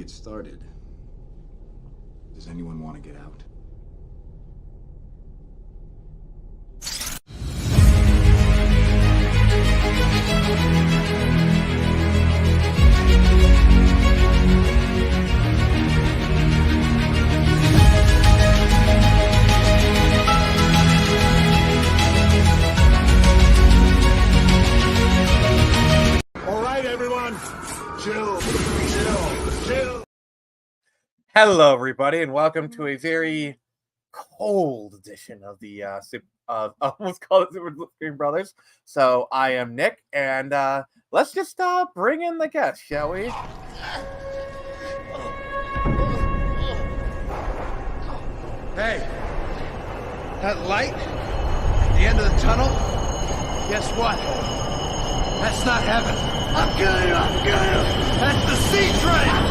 get started. Does anyone want to get out? All right, everyone. Chill. Hello, everybody, and welcome to a very cold edition of the almost call it Super Screen Brothers. So I am Nick, and let's just bring in the guests, shall we? Hey, that light at the end of the tunnel, guess what? That's not heaven. I'm getting you. That's the C train.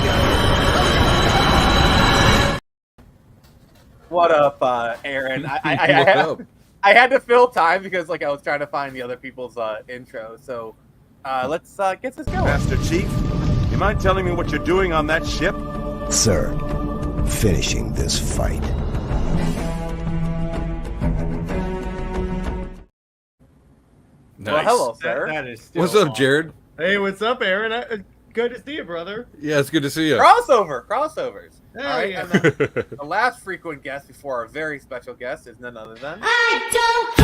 What up, Aaron? I had to fill time because I was trying to find the other people's intro. So let's get this going. Master Chief, you mind telling me what you're doing on that ship? Sir, finishing this fight. Nice. Well, hello, sir. That is What's up, Jared? Hey, what's up, Aaron? Good to see you, brother. Yeah, it's good to see you. Crossovers. Hell All right, yeah. and then the last frequent guest before our very special guest is none other than I don't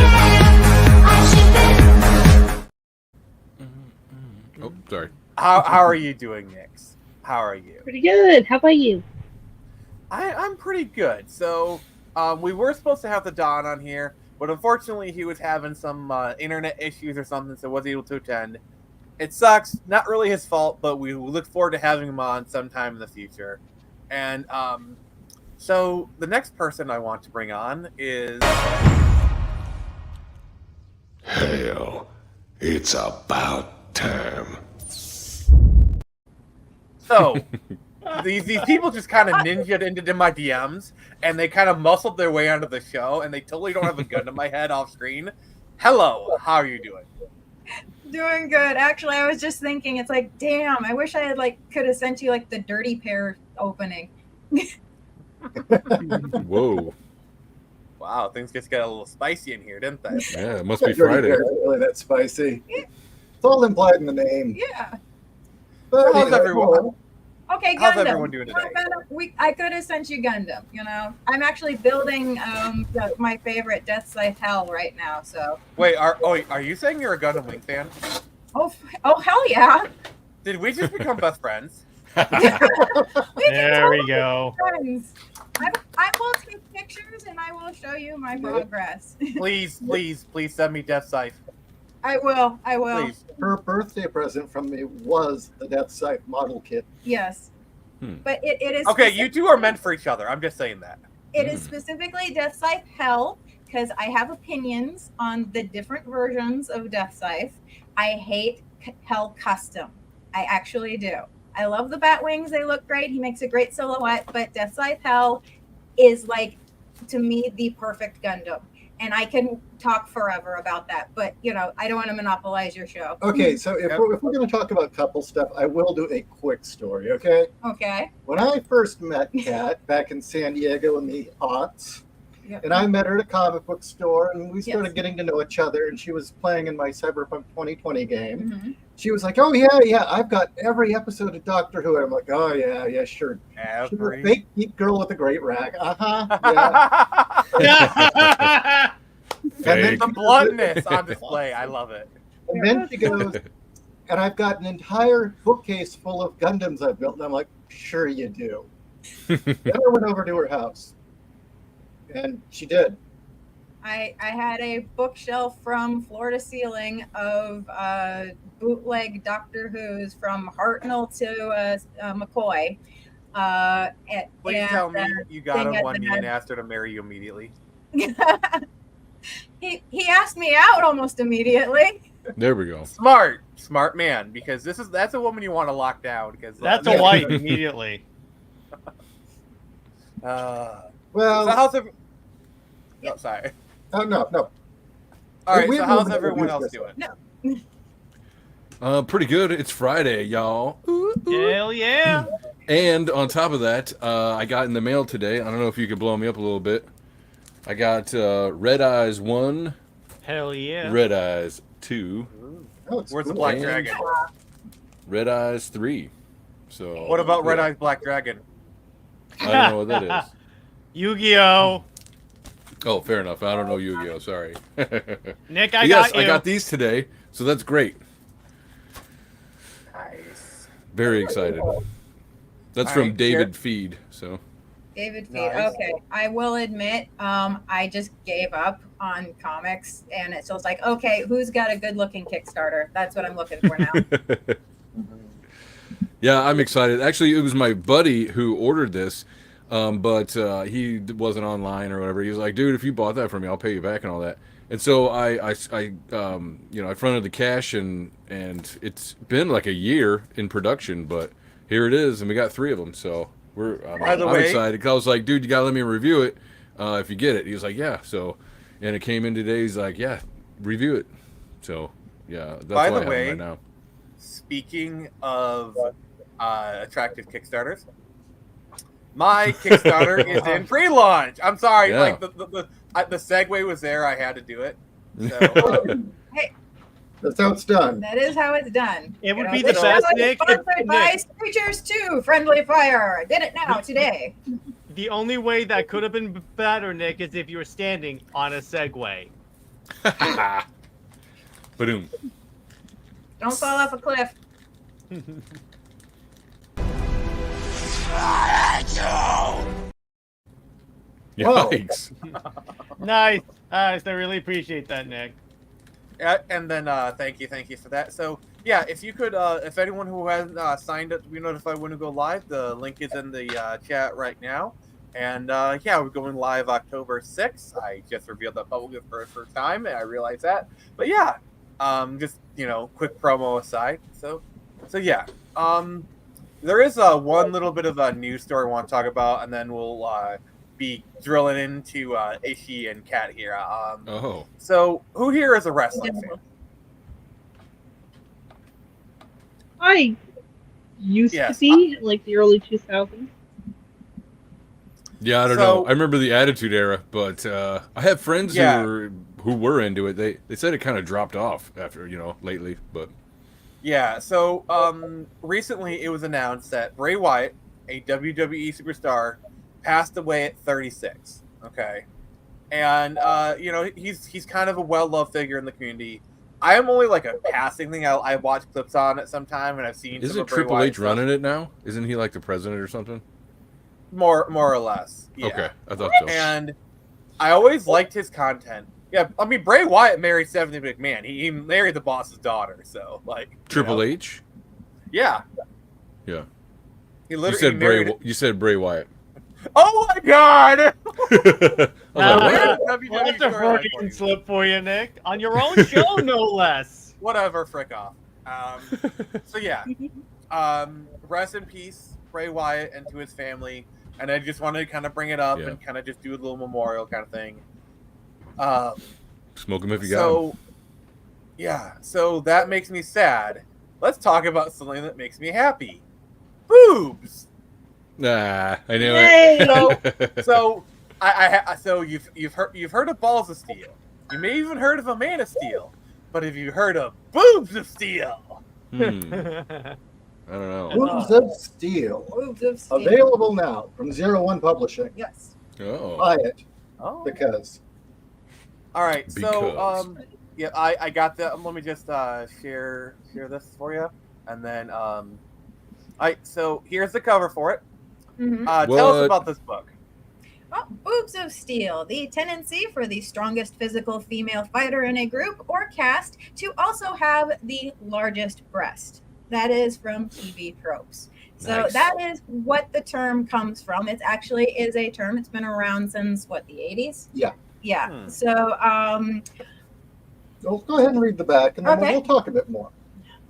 care. Oh, sorry. how are you doing, Nix? How are you? Pretty good. How about you? I'm pretty good. So we were supposed to have the Don on here, but unfortunately he was having some internet issues or something, so wasn't able to attend. It sucks. Not really his fault, but we look forward to having him on sometime in the future. And so the next person I want to bring on is... Hell, it's about time. So these people just kind of ninja'd into my DMs, and they kind of muscled their way onto the show, and they totally don't have a gun to my head off screen. Hello, how are you doing? Doing good. Actually, I was just thinking, it's like, damn, I wish I had could have sent you the dirty pair opening. Whoa. Wow, things just got a little spicy in here, didn't they? Yeah, it must be Friday. Really that spicy. It's all implied in the name. Yeah. But How's everyone? Okay, Gundam. How's everyone doing today? I could have sent you Gundam, I'm actually building my favorite Death Scythe Hell right now, so. Wait, are you saying you're a Gundam Wing fan? Oh, hell yeah. Did we just become best friends? There we go. Friends. I will take pictures and I will show you my progress. Please send me Death Scythe. I will. Please. her birthday present from me was the Death Scythe model kit. Yes. But it is... Okay, you two are meant for each other. I'm just saying that. It is specifically Death Scythe Hell, because I have opinions on the different versions of Death Scythe. I hate Hell Custom. I actually do. I love the bat wings. They look great. He makes a great silhouette, but Death Scythe Hell is, to me, the perfect Gundam. And I can talk forever about that, but, I don't want to monopolize your show. Okay, so if we're going to talk about couple stuff, I will do a quick story, okay? Okay. When I first met Kat back in San Diego in the aughts, Yep. and I met her at a comic book store, and we started getting to know each other, and she was playing in my Cyberpunk 2020 game. Mm-hmm. She was like, oh, yeah, I've got every episode of Doctor Who. And I'm like, oh, yeah, sure. She's a fake geek girl with a great rack. Yeah. And then the bluntness on display. I love it. And then she goes, and I've got an entire bookcase full of Gundams I've built. And I'm like, sure you do. Then I went over to her house. And she did. I had a bookshelf from floor to ceiling of bootleg Doctor Who's from Hartnell to McCoy. Please tell me you got on one knee and asked her to marry you immediately. He asked me out almost immediately. There we go. Smart man, because that's a woman you want to lock down. Because That's a wife immediately. Well, so how's it? Oh, sorry. Oh no. All right. So how's everyone else doing? No. Pretty good. It's Friday, y'all. Hell yeah. And on top of that, I got in the mail today. I don't know if you could blow me up a little bit. I got Red Eyes 1, Hell yeah. Red Eyes 2, Oh, it's Where's the cool. Black And- Dragon? Red Eyes 3. So What about Red yeah. Eyes Black Dragon? I don't know what that is. Yu-Gi-Oh! Oh, fair enough. I don't know Yu-Gi-Oh. Sorry. Nick, But I yes, got you. I got these today, so that's great. Nice. Very excited. That's All from right, David Feed. So David Feed. Nice. Okay, I will admit, I just gave up on comics, and it's just like, okay, who's got a good-looking Kickstarter? That's what I'm looking for now. yeah, I'm excited. Actually, it was my buddy who ordered this, but he wasn't online or whatever. He was like, "Dude, if you bought that for me, I'll pay you back and all that." And so I fronted the cash, and it's been like a year in production, but here it is, and we got 3 of them. So By the I'm way- excited. 'Cause I was like, "Dude, you gotta let me review it if you get it." He was like, "Yeah." So, and it came in today. He's like, "Yeah, review it." So, yeah, that's By why the I way- have it right now. Speaking of attractive Kickstarters, my Kickstarter is in pre-launch. I'm sorry, Yeah. like the segue was there. I had to do it. So, That's how it's done. That is how it's done. It would You be know, the this best, show is Nick, if- Sponsored by Nick. Screechers 2, Friendly Fire. I did it now, today. The only way that could have been better, Nick, is if you were standing on a Segway. Ba-doom. Don't fall off a cliff. Whoa. Yikes. Nice. Nice. I really appreciate that, Nick. and then thank you for that. So yeah, if you could, if anyone who hasn't signed up to be notified when we go live, the link is in the chat right now. And yeah, we're going live October 6th. I just revealed that publicly for the first time, and I realized that. But yeah, just quick promo aside. So yeah, there is one little bit of a news story I want to talk about, and then we'll be drilling into Ishii and Kat here. Oh. So who here is a wrestling fan? I used Yes, to be like the early 2000s. Yeah, I don't So- know. I remember the Attitude Era, but I have friends Yeah. who were into it. They said it kind of dropped off after lately, but Yeah, so recently it was announced that Bray Wyatt, a WWE superstar, passed away at 36. Okay, and he's kind of a well-loved figure in the community. I am only like a passing thing. I watch clips on it sometime, and I've seen. isn't some of Bray Triple Wyatt H stuff. running it now? Isn't he like the president or something? More or less. Yeah. Okay, I thought so. And I always liked his content. Yeah, I mean Bray Wyatt married Stephanie McMahon. He married the boss's daughter, so like Triple H? Yeah. Yeah. He You literally said married. You said Bray Wyatt. Oh my god! I was like, what? Well, that's a Freudian slip for you, Nick. On your own show, no less. Whatever, frick off. So yeah, rest in peace, Bray Wyatt, and to his family. And I just wanted to kind of bring it up Yeah. and kind of just do a little memorial kind of thing. Smoke him if you got him. So yeah, so that makes me sad. Let's talk about something that makes me happy. Boobs. Nah, I knew Yay! it. So so you've heard of Balls of Steel. You may even heard of a Man of Steel. But have you heard of Boobs of Steel? I don't know. Boobs of Steel. Boobs of Steel. Available now from 01 Publishing. Yes. Oh. Buy it Oh. because All right. Because. So yeah, I got that. Let me just share this for you, and then so here's the cover for it. Mhm. Tell us What? about this book. Well, Boobs of Steel, the tendency for the strongest physical female fighter in a group or cast to also have the largest breast. That is from TV tropes. So Nice. that is what the term comes from. It actually is a term. It's been around since what, the 80s? Yeah. Yeah. So well, go ahead and read the back, and then Okay. we'll talk a bit more.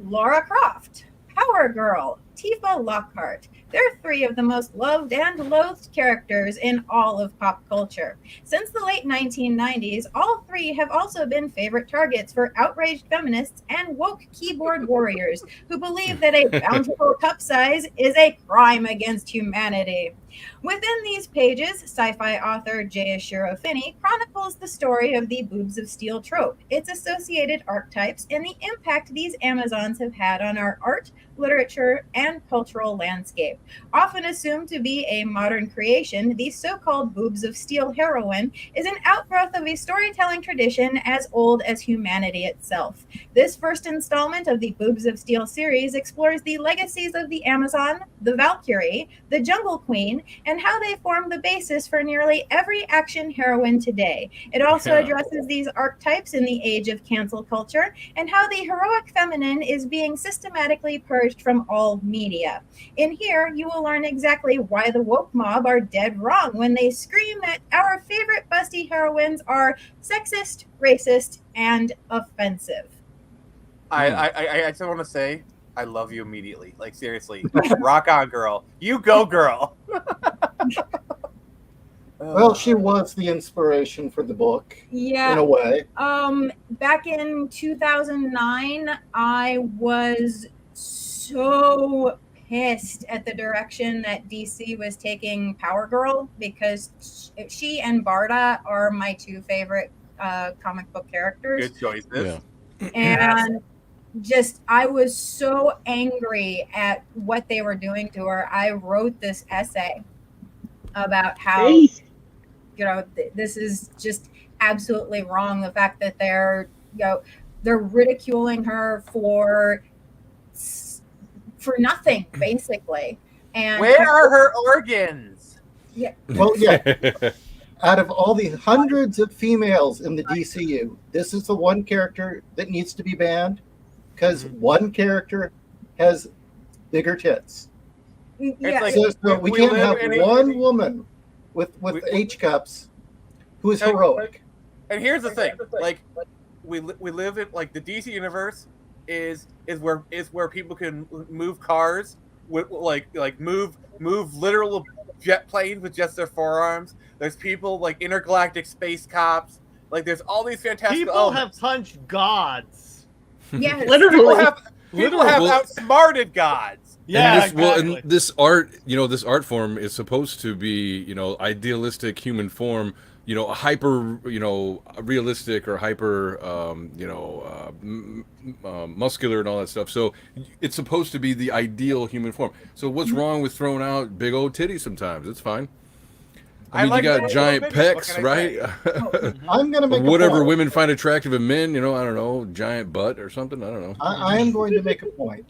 Laura Croft, Power Girl, Tifa Lockhart. They're three of the most loved and loathed characters in all of pop culture. Since the late 1990s, all three have also been favorite targets for outraged feminists and woke keyboard warriors who believe that a bountiful cup size is a crime against humanity. Within these pages, sci-fi author Jayashiro Finney chronicles the story of the Boobs of Steel trope, its associated archetypes, and the impact these Amazons have had on our art, literature, and cultural landscape. Often assumed to be a modern creation, the so-called Boobs of Steel heroine is an outgrowth of a storytelling tradition as old as humanity itself. This first installment of the Boobs of Steel series explores the legacies of the Amazon, the Valkyrie, the Jungle Queen, and how they form the basis for nearly every action heroine today. It also addresses these archetypes in the age of cancel culture and how the heroic feminine is being systematically purged from all media. In here, you will learn exactly why the woke mob are dead wrong when they scream that our favorite busty heroines are sexist, racist, and offensive. I just want to say, I love you immediately. Like, seriously. Rock on, girl. You go, girl. Well, she was the inspiration for the book, Yeah. in a way. Back in 2009, I was so pissed at the direction that DC was taking Power Girl because she and Barda are my two favorite comic book characters. Good choices. And just, I was so angry at what they were doing to her. I wrote this essay about how, you know, this is just absolutely wrong. The fact that they're ridiculing her for nothing, basically. And where are her organs? Yeah. Well, yeah. Out of all the hundreds of females in the DCU, this is the one character that needs to be banned because one character has bigger tits. Yeah. Like, So we can't have one woman with H cups who is heroic. And here's the thing, like, we live in, like, the DC universe is where people can move cars with like move literal jet planes with just their forearms. There's people like intergalactic space cops. Like, there's all these fantastic People elements. have punched gods. Yeah, People have outsmarted gods. Yeah, and this art, this art form is supposed to be, idealistic human form, hyper, realistic or hyper, muscular and all that stuff. So it's supposed to be the ideal human form. So what's wrong with throwing out big old titties sometimes? It's fine. I mean, you got giant pecs, right? I'm going to make whatever women find attractive in men, I don't know, giant butt or something. I don't know. I am going to make a point.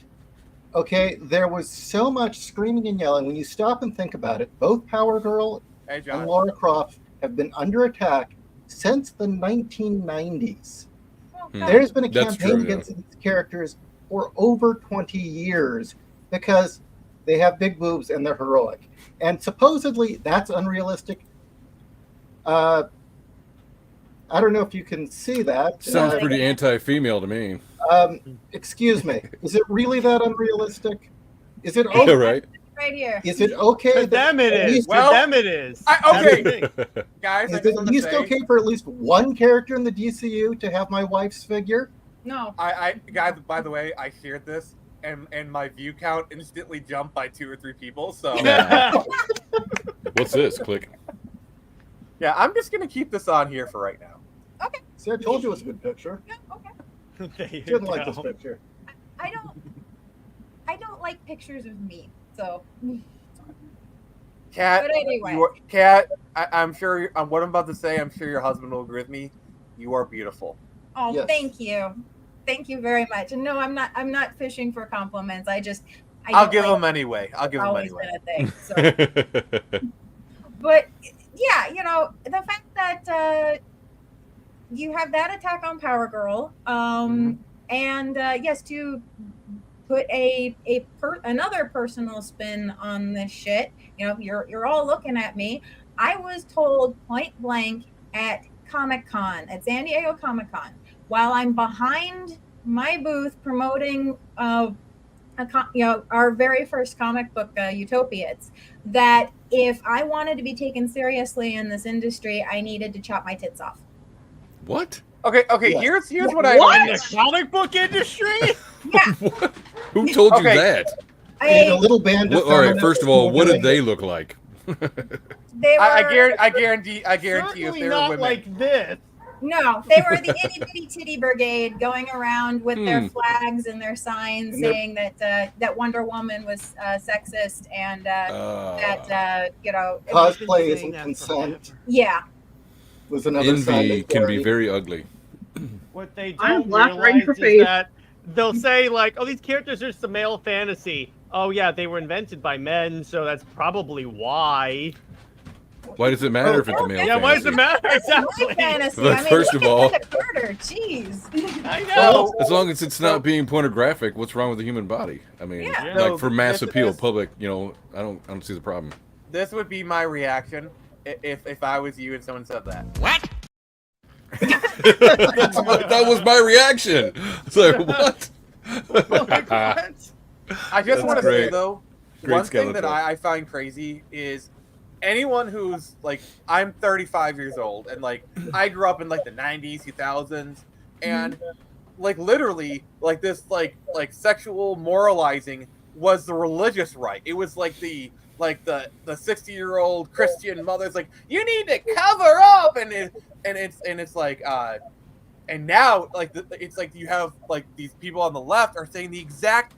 Okay, there was so much screaming and yelling. When you stop and think about it, both Power Girl and Lara Croft have been under attack since the 1990s. There's been a campaign against these characters for over 20 years because they have big boobs and they're heroic. And supposedly that's unrealistic. I don't know if you can see that. Sounds pretty anti-female to me. Excuse me. Is it really that unrealistic? Is it okay? Right. Right here. Is it okay? For them it is. For them it is. Okay, guys. Is it at least okay for at least one character in the DCU to have my wife's figure? No. Guys, by the way, I shared this, and my view count instantly jumped by 2 or 3 people. So. What's this? Click. Yeah, I'm just gonna keep this on here for right now. Okay. See, I told you it was a good picture. Yeah, okay. She didn't like this picture. I don't like pictures of me. So, Kat, but anyway, I'm sure what I'm about to say. I'm sure your husband will agree with me. You are beautiful. Oh, yes. Thank you very much. And no, I'm not fishing for compliments. I'll give them anyway. I'll give them anyway. Been a thing, so. But yeah, the fact that you have that attack on Power Girl, and yes, to put another personal spin on this shit. You're all looking at me. I was told point blank at Comic-Con, at San Diego Comic-Con, while I'm behind my booth promoting a our very first comic book, Utopiates, that if I wanted to be taken seriously in this industry, I needed to chop my tits off. What? Okay, Yeah. here's what I In don't the comic book industry? Yeah. What? Who told you Okay. that? And a little band of All right, feminists first of all, what did doing they it. look like? They were. I guarantee you, if Certainly they were not women, like this. No, they were the itty bitty titty brigade going around with their flags and their signs And they're- saying that Wonder Woman was sexist and that Cosplay saying isn't that consent forever. yeah. was another sign Envy of can be story. very ugly. What they I don't laughed right in realize her is face. that they'll say like, "Oh, these characters are just a male fantasy." Oh yeah, they were invented by men, so that's probably why. Why does it matter if it's a male Yeah, why does it fantasy? matter exactly? My fantasy. But I mean, first look of all- at Carter. Jeez. I know. As long as it's not being pornographic, what's wrong with the human body? I mean, Yeah. like So for mass this- appeal, this- public, I don't see the problem. this would be my reaction if I was you and someone said that. That was my reaction. It's like, what? Like, what? I just That's want to say great. though, Great one thing that skeleton. I find crazy is anyone who's like, I'm 35 years old and like I grew up in like the 90s, 2000s, and like literally like this like sexual moralizing was the religious right. It was like the 60-year-old Christian mother's like, you need to cover up, and it's like and now like it's like you have like these people on the left are saying the exact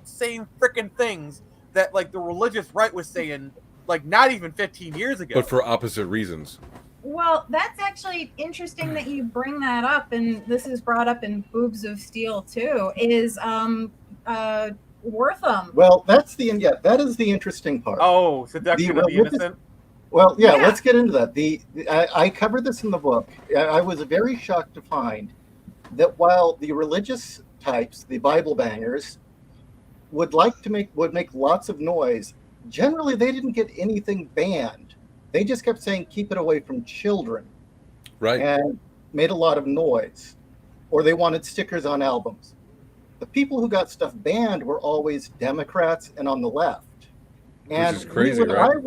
same freaking things that like the religious right was saying like not even 15 years ago. But for opposite reasons. Well, that's actually interesting that you bring that up, and this is brought up in Boobs of Steel too. Is Wortham? Well, that is the interesting part. Oh, seduction of the religious- innocent. Well, yeah, Yeah. let's get into that. I covered this in the book. I was very shocked to find that while the religious types, the Bible bangers, would make lots of noise, generally they didn't get anything banned. They just kept saying keep it away from children, Right. and made a lot of noise, or they wanted stickers on albums. The people who got stuff banned were always Democrats and on the left. And is crazy, when right?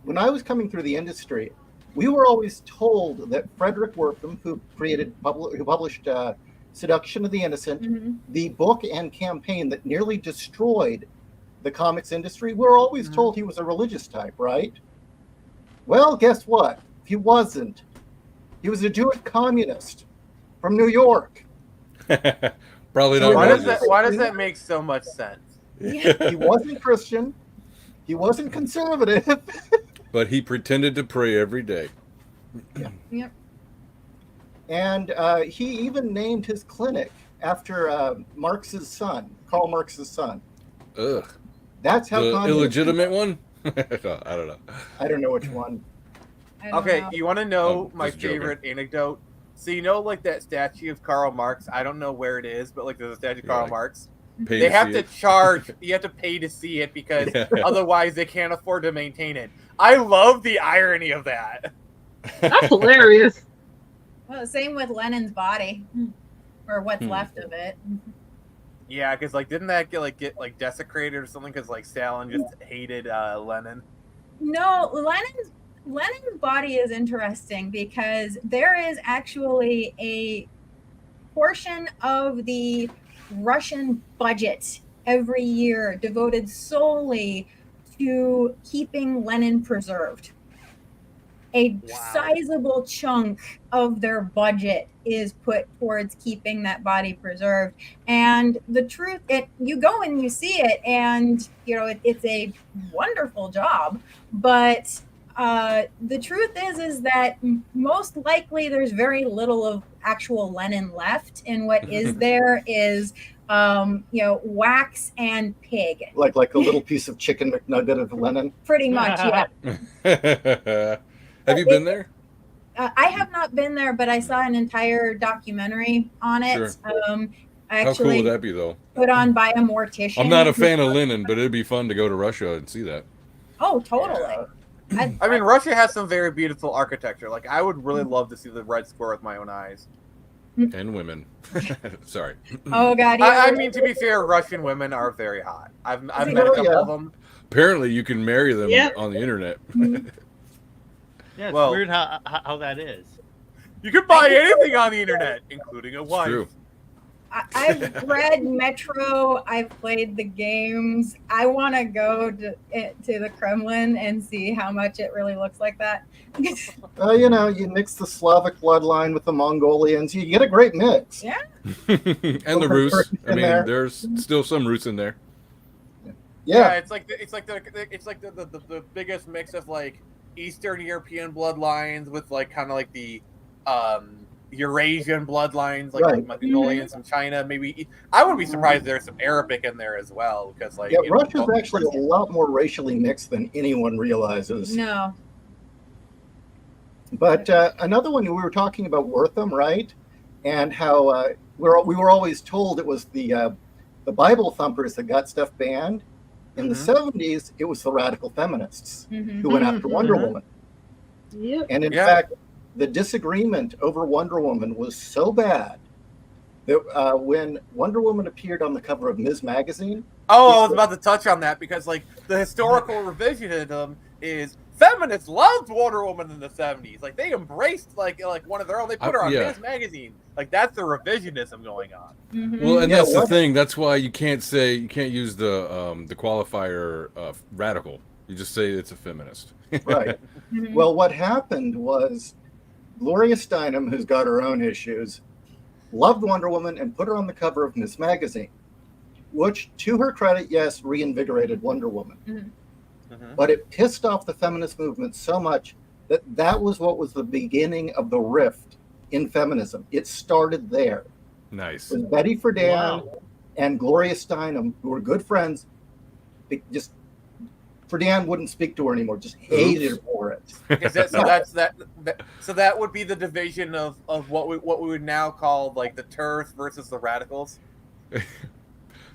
when I was coming through the industry, we were always told that Frederick Wortham, who published Seduction of the Innocent, the book and campaign that nearly destroyed the comics industry, we were always told he was a religious type, right? Well, guess what? He wasn't. He was a Jewish communist from New York. Probably not Why religious. does that make so much sense? He wasn't Christian. He wasn't conservative. But he pretended to pray every day. Yep. And he even named his clinic after Marx's son, Karl Marx's son. Ugh. That's how The communist- illegitimate one? I don't know. I don't know which one. I don't Okay, know. you want to know my just joking. favorite anecdote? So you know, like that statue of Karl Marx. I don't know where it is, but like there's a statue of Yeah, Karl like, Marx. Pay They to have see to it. charge. You have to pay to see it because Yeah. otherwise they can't afford to maintain it. I love the irony of that. That's hilarious. Well, same with Lenin's body, or what's left of it. Yeah, because like didn't that get desecrated or something? Because like Stalin just hated Lenin. No, Lenin's body is interesting because there is actually a portion of the Russian budget every year devoted solely to keeping Lenin preserved. A sizable chunk of their budget is put towards keeping that body preserved. And the truth, you go and you see it, and it's a wonderful job. But the truth is that most likely there's very little of actual Lenin left, and what is there is wax and pig. Like a little piece of chicken McNugget of Lenin. Pretty much, yeah. Have you been there? I have not been there, but I saw an entire documentary on it. Sure. I How cool actually would that be, though? put on by a mortician. I'm not a fan of Lenin, but it'd be fun to go to Russia and see that. Oh, totally. I mean, Russia has some very beautiful architecture. Like I would really love to see the Red Square with my own eyes. and women. Sorry. Oh God! I mean, to be fair, Russian women are very hot. I've met a couple of them. Apparently, you can marry them Yep. on the internet. Yeah, it's Well- weird how that is. You can buy anything on the internet, including a wife. True. I've read Metro. I've played the games. I want to go to the Kremlin and see how much it really looks like that. You know, you mix the Slavic bloodline with the Mongolians, you get a great mix. Yeah. And the Rus. I In mean, there. there's still some Rus in there. Yeah. It's like the biggest mix of like Eastern European bloodlines with like kind of like the Eurasian bloodlines, like, Right. like Mongolians from China. Maybe I wouldn't be surprised if there's some Arabic in there as well, because like Yeah, you know, Russia's actually a lot more racially mixed than anyone realizes. No. But another one, we were talking about Wortham, right? And how we were always told it was the Bible thumpers that got stuff banned. In the 70s, it was the radical feminists who went after Wonder Woman. Yep. And in fact, the disagreement over Wonder Woman was so bad that when Wonder Woman appeared on the cover of Ms. Magazine. Oh, I was about to touch on that because like the historical revisionism is feminists loved Wonder Woman in the 70s. Like they embraced like one of their own. They put her on Ms. Magazine. Like that's the revisionism going on. Well, and that's the thing. That's why you can't use the qualifier radical. You just say it's a feminist. Right. Well, what happened was Gloria Steinem, who's got her own issues, loved Wonder Woman and put her on the cover of Ms. Magazine, which, to her credit, yes, reinvigorated Wonder Woman. But it pissed off the feminist movement so much that was what was the beginning of the rift in feminism. It started there. Nice. With Betty Friedan and Gloria Steinem, who were good friends, Friedan wouldn't speak to her anymore, just hated her for it. So that would be the division of what we would now call like the TERFs versus the radicals.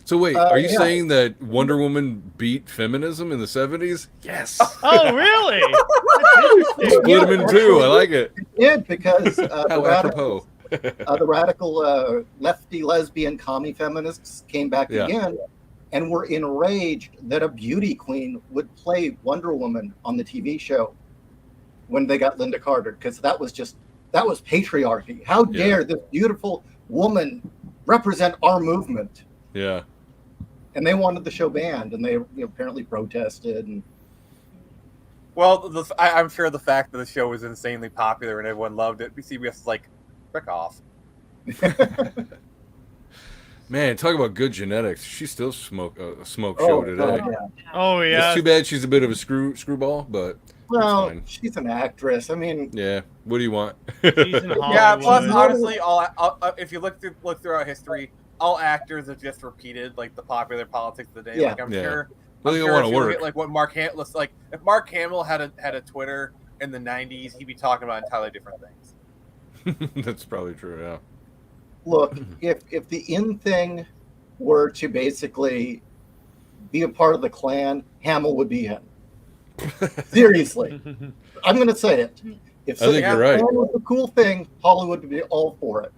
So wait, are you saying that Wonder Woman beat feminism in the 70s? Yes. Oh, really? Split them in two. I like it. It did because How apropos. the radical lefty lesbian commie feminists came back again and were enraged that a beauty queen would play Wonder Woman on the TV show when they got Linda Carter, because that was patriarchy. How dare this beautiful woman represent our movement? Yeah. And they wanted the show banned, and they apparently protested. And well, I'm sure the fact that the show was insanely popular and everyone loved it, CBS is like, frick off. Man, talk about good genetics. She still smoke show today. Oh yeah. It's too bad she's a bit of a screwball, but well, she's an actress. I mean, yeah. What do you want? Yeah. Plus, honestly, if you look throughout history, all actors have just repeated like the popular politics of the day. Yeah. Like I'm sure. Well, they don't want to work. At, like what Mark Hamill looks like. If Mark Hamill had a Twitter in the '90s, he'd be talking about entirely different things. That's probably true. Yeah. Look, if the in thing were to basically be a part of the Klan, Hamill would be in. Seriously, I'm going to say it. If I think you're right. Klan was a cool thing, Hollywood would be all for it.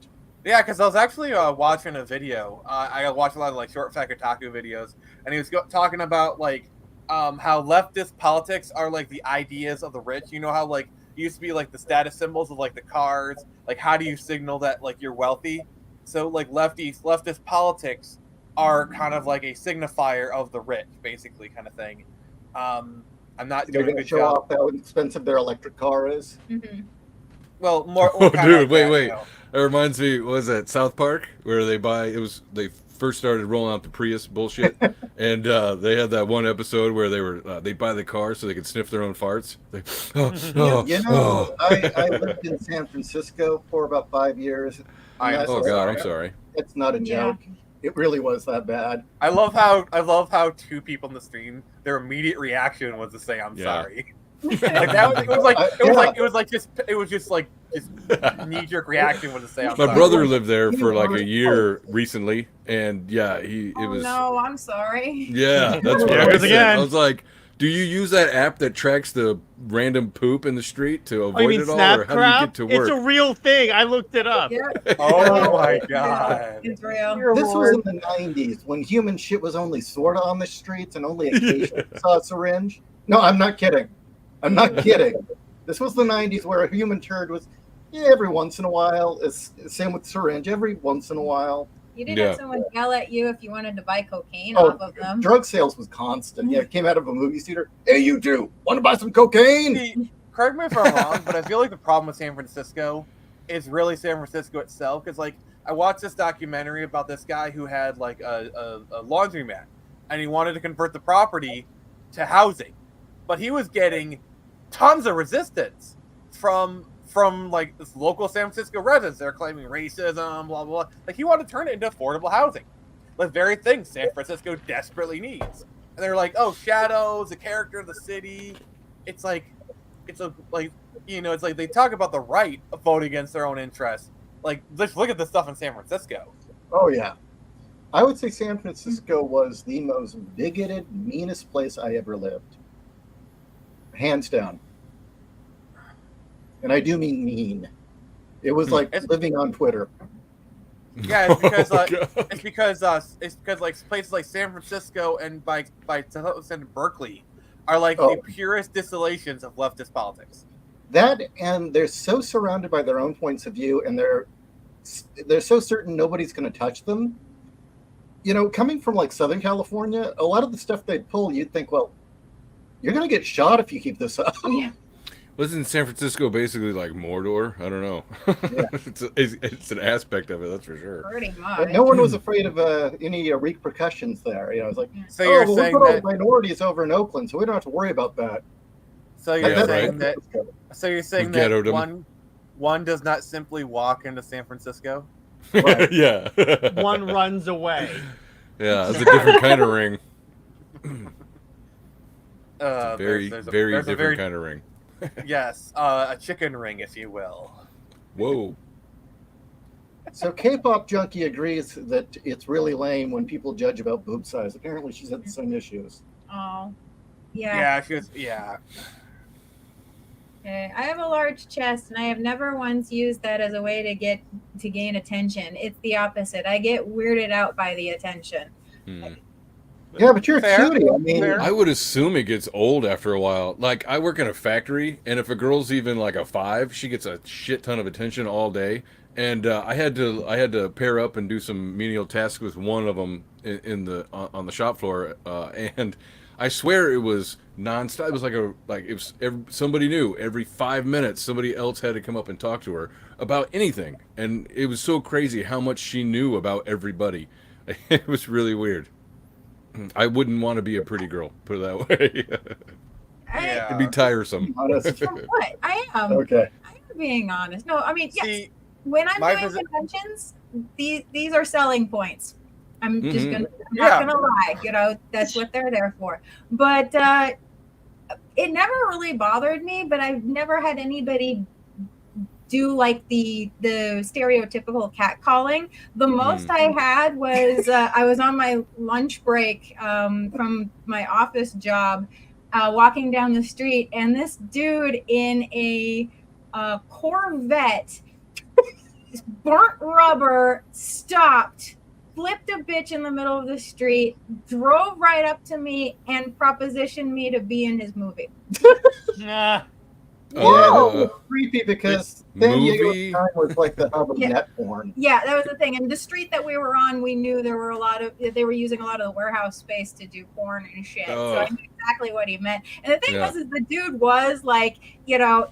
Yeah, because I was actually watching a video. I watch a lot of like short fat Kotaku videos, and he was talking about like how leftist politics are like the ideas of the rich. You know how like it used to be like the status symbols of like the cars. Like how do you signal that like you're wealthy? So like leftist politics are kind of like a signifier of the rich, basically, kind of thing. I'm not They're doing a going to good show job. off how expensive their electric car is. Well, more. Oh, kinda dude, like wait. that, you know. That reminds me. What was that South Park where they first started rolling out the Prius bullshit, and they had that one episode where they buy the car so they could sniff their own farts. I lived in San Francisco for about 5 years. Oh God, I'm sorry. It's not a joke. It really was that bad. I love how two people in the stream, their immediate reaction was to say "I'm sorry." Like that was just knee jerk reaction was to say "I'm sorry." My brother lived there for like a year recently, and yeah, it was. No, I'm sorry. Yeah, that's what Yeah, I because said. again- I was like, Do you use that app that tracks the random poop in the street to avoid Oh, you mean it all, or how do you Snapcrap? get to work? It's a real thing. I looked it up. Yeah. Oh my god. It's real. This was in the 90s when human shit was only sort of on the streets and only occasionally saw a syringe. No, I'm not kidding. I'm not kidding. This was the 90s where a human turd was every once in a while. Same with syringe, every once in a while. You didn't have someone yell at you if you wanted to buy cocaine Oh, off of them. drug sales was constant. Yeah, it came out of a movie theater. Hey, you two, want to buy some cocaine? See, correct me if I'm wrong, but I feel like the problem with San Francisco is really San Francisco itself. Because like I watched this documentary about this guy who had like a laundromat, and he wanted to convert the property to housing, but he was getting tons of resistance from like this local San Francisco residents. They're claiming racism, blah, blah, blah. Like he wanted to turn it into affordable housing. The very thing San Francisco desperately needs. And they're like, oh, shadows, the character of the city. It's like they talk about the right of voting against their own interests. Like, let's look at the stuff in San Francisco. Oh, yeah. I would say San Francisco was the most bigoted, meanest place I ever lived. Hands down. And I do mean mean. It was like living on Twitter. Yeah, it's because like places like San Francisco and by Berkeley are like the purest distillations of leftist politics. That, and they're so surrounded by their own points of view, and they're so certain nobody's going to touch them. You know, coming from like Southern California, a lot of the stuff they pull, you'd think, well, you're going to get shot if you keep this up. Yeah. Wasn't San Francisco basically like Mordor? I don't know. Yeah. it's an aspect of it, that's for sure. Pretty much. But no one was afraid of any repercussions there. You know, it's like, so you're saying we'll put that all minorities over in Oakland, so we don't have to worry about that. So you're Yeah, saying right. that one does not simply walk into San Francisco. Right. Yeah. One runs away. Yeah, it's a different kind of ring. Very different kind of ring. Yes, a chicken ring, if you will. Whoa. So K-pop junkie agrees that it's really lame when people judge about boob size. Apparently, she's had the same issues. Oh, yeah. Yeah, she was. Yeah. Okay. I have a large chest, and I have never once used that as a way to gain attention. It's the opposite. I get weirded out by the attention. Yeah, but you're a Fair. cutie. I mean, Fair. I would assume it gets old after a while. Like, I work in a factory, and if a girl's even like a 5, she gets a shit ton of attention all day. And I had to pair up and do some menial tasks with one of them on the shop floor, and I swear it was nonstop. It was somebody new. Every 5 minutes, somebody else had to come up and talk to her about anything, and it was so crazy how much she knew about everybody. It was really weird. I wouldn't want to be a pretty girl, put it that way. Yeah. It'd be tiresome. honest. From what? I am. Okay. I am being honest. No, I mean, yes. See, When I'm my doing posi- conventions, these are selling points. I'm just Mhm. gonna. I'm Yeah. not gonna lie. You know, that's what they're there for. But it never really bothered me. But I've never had anybody do like the stereotypical catcalling. The most I had was I was on my lunch break from my office job, walking down the street, and this dude in a Corvette, burnt rubber, stopped, flipped a bitch in the middle of the street, drove right up to me, and propositioned me to be in his movie. Nah. Whoa! It was creepy because San Diego at movie. the time was like the hub of Yeah. net porn. Yeah, that was the thing. And the street that we were on, we knew there were they were using a lot of the warehouse space to do porn and shit. So I knew exactly what he meant. And the thing was, is the dude was like, you know,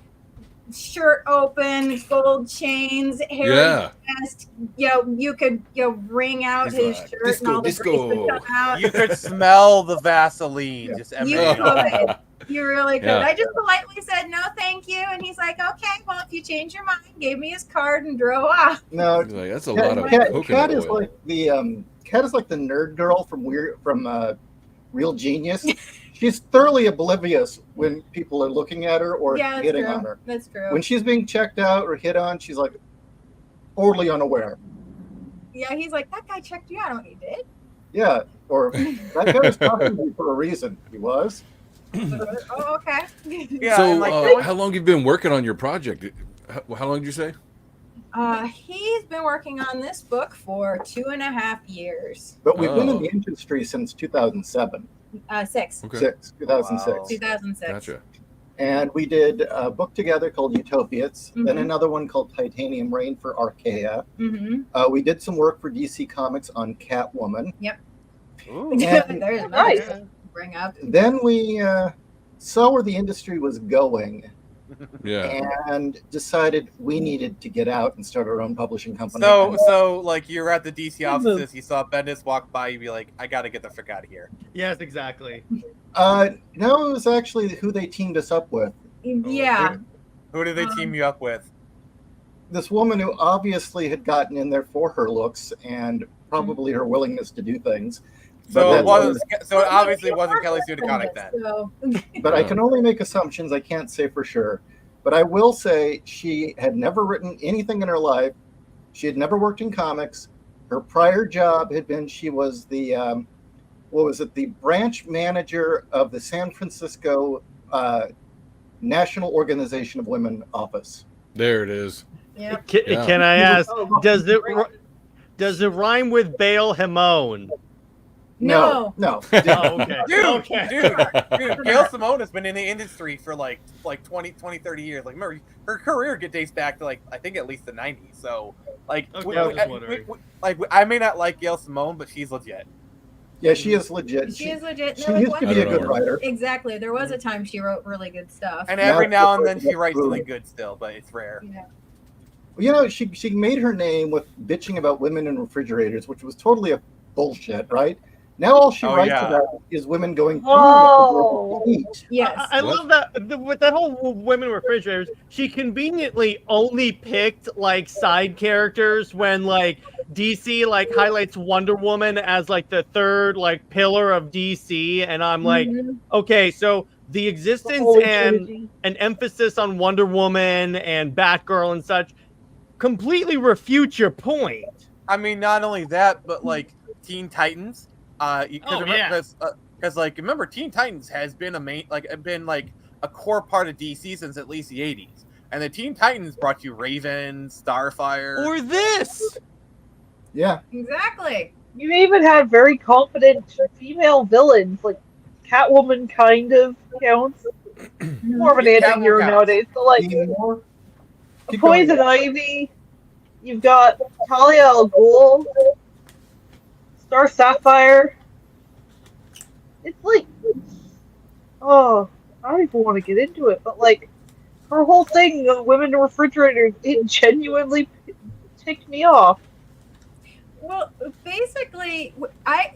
shirt open, gold chains, hair vest. You know, you could wring out He's his like, shirt and all the grease would come out. you could smell the Vaseline just You emanating. could. You really could. Yeah. I just politely said no, thank you, and he's like, okay, well, if you change your mind, gave me his card and drove off. No, He's like, that's a lot of Kat coconut is oil. like the nerd girl from Real Genius. She's thoroughly oblivious when people are looking at her or Yeah, that's hitting true. on her. That's true. When she's being checked out or hit on, she's like totally unaware. Yeah, he's like, that guy checked you out. He did. Yeah, or that guy was talking to you for a reason. He was. Oh, okay. Yeah, so, and, like, how long have you been working on your project? How long did you say? He's been working on this book for 2.5 years. But we've been in Oh. the industry since 2007. 6. Okay. 2006. Wow. 2006. Gotcha. And we did a book together called Utopiates, then Mhm. another one called Titanium Rain for Archaea. Mm-hmm. We did some work for DC Comics on Catwoman. Ooh. And There's another Nice. thing to bring up. then we saw where the industry was going Yeah. and decided we needed to get out and start our own publishing company. So like you're at the DC offices, you saw Bendis walk by, you'd be like, I gotta get the frick out of here. Yes, exactly. No, it was actually who they teamed us up with. Yeah. Who did they team you up with? This woman who obviously had gotten in there for her looks and probably her willingness to do things. So But it wasn't. So it obviously wasn't Kelly Sue DeConnick then. So, But I can only make assumptions. I can't say for sure. But I will say she had never written anything in her life. She had never worked in comics. Her prior job had been she was the the branch manager of the San Francisco National Organization of Women office. There it is. yeah. Yeah. Can I ask, Oh, does it rhyme with Baal Hamon? No. No. Oh, okay. Dude, Okay. dude, Gail Simone has been in the industry for like 20, 30 years. Like, remember, her career dates back to like I think at least the 90s. So, like, Okay, I was just wondering. I may not like Gail Simone, but she's legit. Yeah, she is legit. She is legit. She No, used like, to one- be a I don't good know. writer. Exactly. There was a time she wrote really good stuff. And every Now now and then it's she writes true. something good still, but it's rare. Yeah. You know, she made her name with bitching about women in refrigerators, which was totally a bullshit, right? Now all she Oh, writes yeah. about is women going through Whoa. the heat. Yes. I love that with that whole women refrigerators. She conveniently only picked like side characters when like DC like highlights Wonder Woman as like the third like pillar of DC, and I'm like, Mhm. okay, so the existence Holy and Trinity. an emphasis on Wonder Woman and Batgirl and such completely refute your point. I mean, not only that, but like Teen Titans. Because like remember, Teen Titans has been a core part of DC since at least the 80s, and the Teen Titans brought you Raven, Starfire, Or this. Yeah. Exactly. You even had very confident female villains, like Catwoman kind of counts. More of an Catwoman anti-hero counts. nowadays. So like Any more? Keep going. Poison Ivy, you've got Talia al Ghul, Star Sapphire. It's like, oh, I don't even want to get into it, but like, her whole thing of women in refrigerators, it genuinely ticked me off. Well, basically,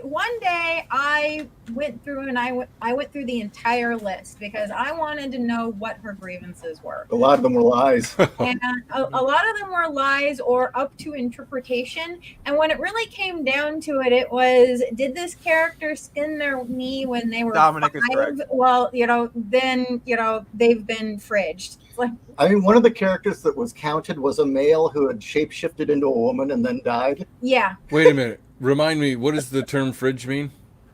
one day I went through and I went through the entire list because I wanted to know what her grievances were. A lot of them were lies. And a lot of them were lies or up to interpretation. And when it really came down to it, it was, did this character skin their knee when they were Dominic is 5? correct. Well, then they've been fridged. It's like, I mean, one of the characters that was counted was a male who had shapeshifted into a woman and then died. yeah. Wait a minute. Remind me, what does the term fridge mean?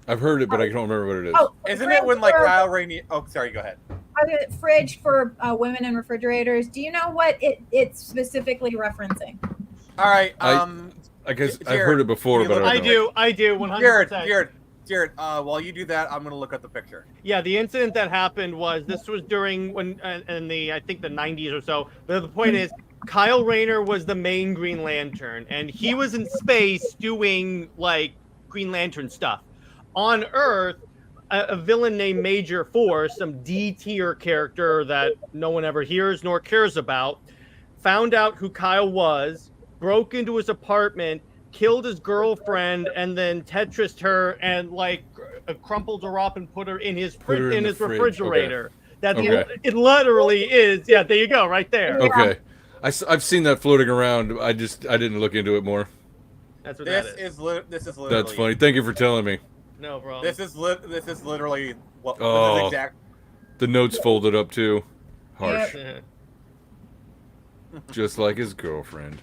I've heard it, but I don't remember what it is. Oh, Isn't it when like fridge Kyle Rainey? Oh, sorry. Go ahead. for, fridge for women in refrigerators? Do you know what it's specifically referencing? All right. I guess I've Jared, heard it before, can you but look I I don't know. do, 100%. Jared. While you do that, I'm gonna look at the picture. Yeah, the incident that happened was this was during when in the I think the 90s or so. But the point is, Kyle Rayner was the main Green Lantern, and he was in space doing like Green Lantern stuff. On Earth, a villain named Major Force, some D tier character that no one ever hears nor cares about, found out who Kyle was, broke into his apartment, killed his girlfriend, and then Tetrised her and like crumpled her up and put her in his her in the fridge. refrigerator. That's Okay. it. Literally is. Yeah, there you go, right there. Okay. I've seen that floating around. I didn't look into it more. That's what This that is. this is literally. That's funny. Thank you for telling me. No problem. This is literally what. This Oh. is exact. The notes folded up too. Harsh. Yeah. Just like his girlfriend.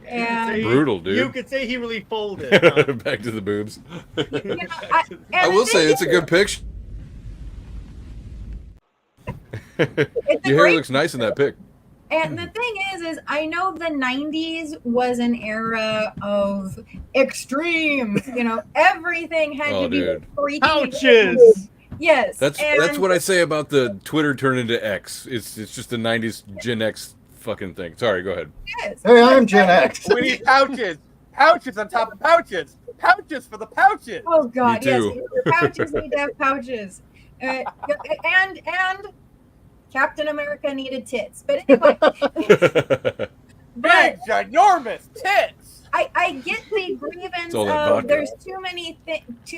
And Brutal, dude. You could say he really folded. Huh? Back to the boobs. you know, I will say it's a good picture. Your hair looks nice in that pic. And the thing is I know the 90s was an era of extremes. You know, everything had to be freaking pouches. Yes. That's what I say about the Twitter turn into X. It's just the 90s Gen X fucking thing. Sorry, go ahead. Yes. Hey, I'm Gen X. We need pouches. Pouches on top of pouches. Pouches for the pouches. Oh God, Me yes. too. Your pouches need to have pouches. And Captain America needed tits. But anyway. Big, ginormous tits. I get the grievance all that of vodka. there's too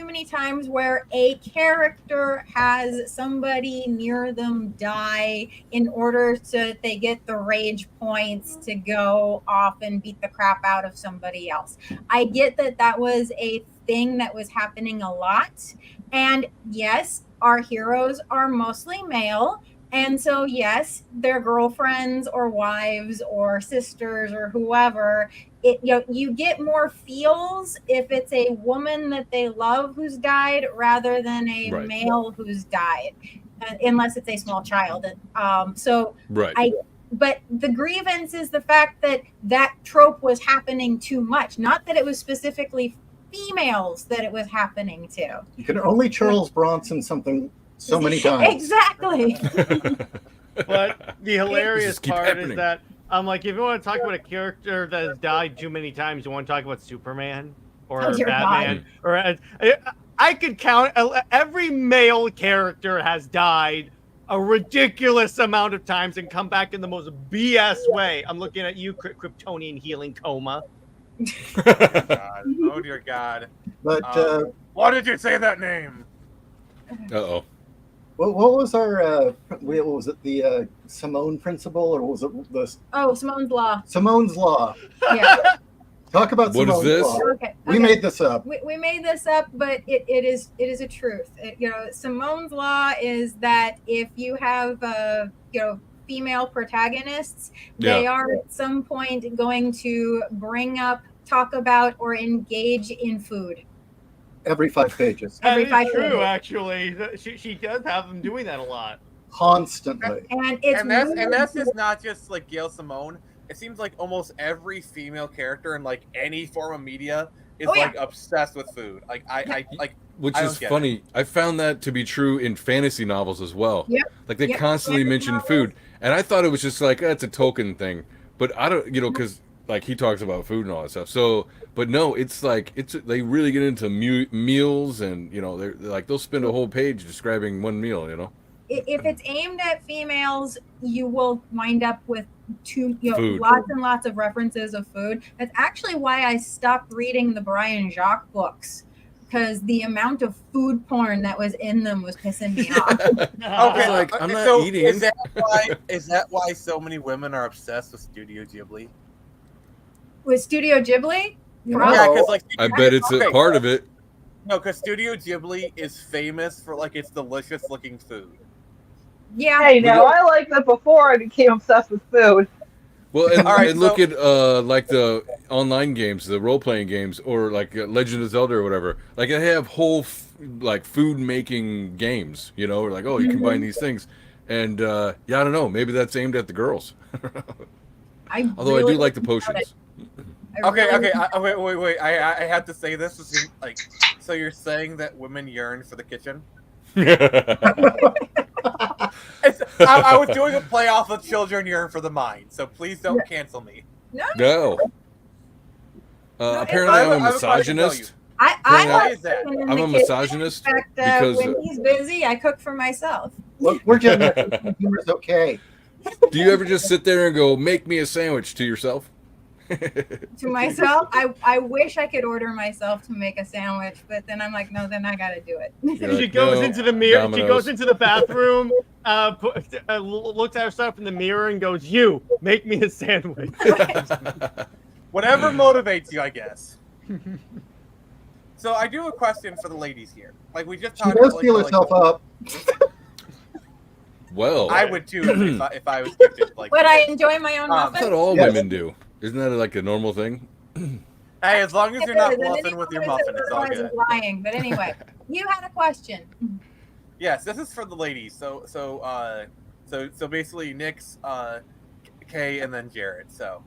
many times where a character has somebody near them die in order so they get the rage points to go off and beat the crap out of somebody else. I get that was a thing that was happening a lot. And yes, our heroes are mostly male. And so, yes, their girlfriends or wives or sisters or whoever, you get more feels if it's a woman that they love who's died rather than a male who's died, unless it's a small child. But the grievance is the fact that trope was happening too much, not that it was specifically females that it was happening to. You can only Charles Bronson something so many times. Exactly. But the hilarious keep part happening. is that I'm like, if you want to talk about a character that has died too many times, you want to talk about Superman or Oh, dear Batman, or I could count every male character has died a ridiculous amount of times and come back in the most BS way. I'm looking at you, Kryptonian healing coma. Oh dear God! But why did you say that name? Uh-oh. what was our what was it, the Simone principle, or was it the Simone's Law. Simone's Law? Yeah. Talk about What is Simone's this? Law. Okay. We made this up. We made this up, but it is a truth. Simone's Law is that if you have female protagonists, they are at some point going to bring up, talk about, or engage in food. Every 5 pages. Every That 5 is true, pages. actually. She does have them doing that a lot. Constantly. And that's just not just like Gail Simone. It seems like almost every female character in like any form of media is like obsessed with food. Like Which I is don't get funny. I found that to be true in fantasy novels as well. Yep. Like they Yep. constantly Fantasy mention novels. food, and I thought it was just like it's a token thing. But I don't, because like he talks about food and all that stuff. So, but no, it's like they really get into meals, and they're like they'll spend a whole page describing one meal. If it's aimed at females, you will wind up with Food. lots and lots of references of food. That's actually why I stopped reading the Brian Jacques books, because the amount of food porn that was in them was pissing me off. Okay, like, I'm not so eating. Is that why so many women are obsessed with Studio Ghibli? With Studio Ghibli? No. Yeah, because like I bet it's a part of it. No, because Studio Ghibli is famous for like its delicious looking food. Yeah. Hey, now I liked it before I became obsessed with food. Well, and, All right, and look at like the online games, the role playing games, or like Legend of Zelda or whatever. Like they have whole like food making games. Or like, oh, you combine these things, and I don't know, maybe that's aimed at the girls. Although I do like the potions. Okay. Wait. I have to say this. Like, so you're saying that women yearn for the kitchen? I was doing a play off of Children Yearn for the Mind, so please don't cancel me. No. Apparently, I'm a misogynist. I like I'm a misogynist in fact, because when he's busy, I cook for myself. Look, we're Gen X. Humor's okay. Do you ever just sit there and go, "Make me a sandwich" to yourself? To myself, I wish I could order myself to make a sandwich, but then I'm like, no, then I gotta do it. She goes into the mirror. Domino's. She goes into the bathroom, looks at herself in the mirror, and goes, "You make me a sandwich." Whatever motivates you, I guess. So I do have a question for the ladies here. Like we just talked She does about, feel herself up. Well, I would too if I was gifted. Like, would I enjoy my own I muffin? thought all women do. Isn't that like a normal thing? Hey, as long as you're not bluffing with your muffin, it's all good. Lying, but anyway, you had a question. Yes, this is for the ladies. So So basically, Nick's Kay, and then Jared. So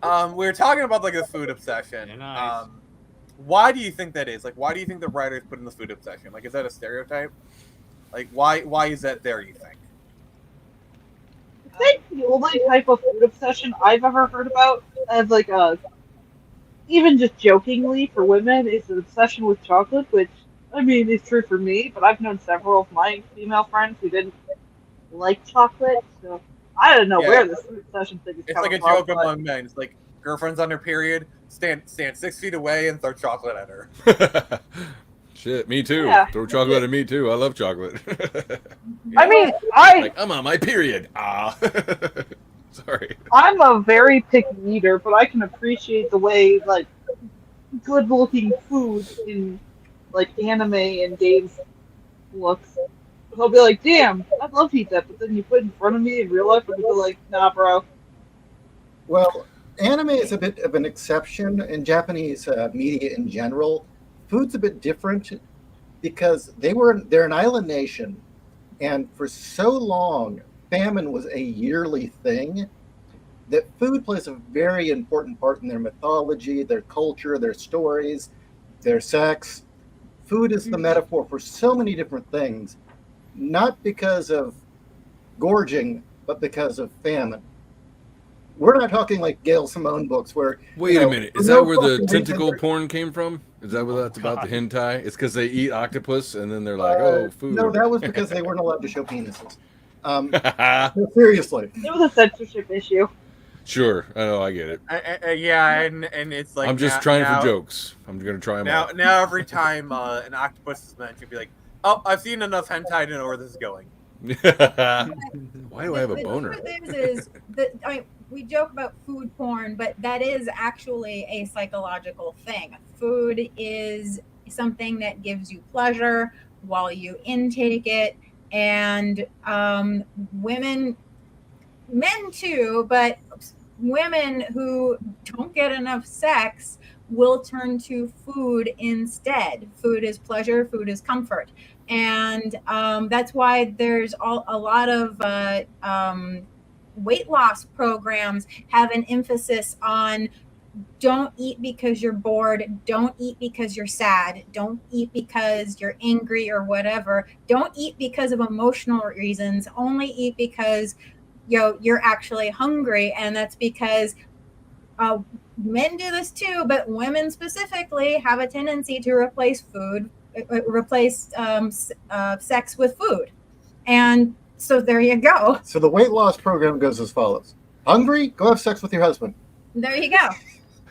we were talking about like the food obsession. Yeah, nice. Why do you think that is? Like, why do you think the writers put in the food obsession? Like, is that a stereotype? Like, why is that there? You think? I think the only type of food obsession I've ever heard about, as like a, even just jokingly for women, is an obsession with chocolate, which, I mean, is true for me, but I've known several of my female friends who didn't like chocolate, so I don't know where this food obsession thing is coming from. It's like a joke among men. It's like, girlfriend's on her period, stand 6 feet away and throw chocolate at her. Shit, me too. Yeah. Throw chocolate at me too. I love chocolate. I mean, like, I'm on my period. Sorry. I'm a very picky eater, but I can appreciate the way like good-looking food in like anime and games looks. I'll be like, damn, I'd love to eat that, but then you put it in front of me in real life, and I'll be like, nah, bro. Well, anime is a bit of an exception in Japanese media in general. Food's a bit different because they're an island nation, and for so long, famine was a yearly thing that food plays a very important part in their mythology, their culture, their stories, their sex. Food is the metaphor for so many different things, not because of gorging, but because of famine. We're not talking like Gail Simone books where... Wait a minute. Is that where the tentacle porn came from? Is that what that's about, the hentai? It's because they eat octopus and then they're like, oh, food. No, that was because they weren't allowed to show penises. No, seriously. It was a censorship issue. Sure. I know, I get it. Yeah, and it's like... I'm just trying for jokes. I'm going to try them out. Now every time an octopus is mentioned, you'll be like, oh, I've seen enough hentai to know where this is going. Why do I have a boner? The truth is that we joke about food porn, but that is actually a psychological thing. Food is something that gives you pleasure while you intake it, and men too, but women who don't get enough sex will turn to food instead. Food is pleasure, food is comfort. And that's why there's a lot of weight loss programs have an emphasis on don't eat because you're bored, don't eat because you're sad, don't eat because you're angry or whatever, don't eat because of emotional reasons, only eat because you're actually hungry. And that's because men do this too, but women specifically have a tendency to replace sex with food. And so there you go. So the weight loss program goes as follows. Hungry? Go have sex with your husband. There you go.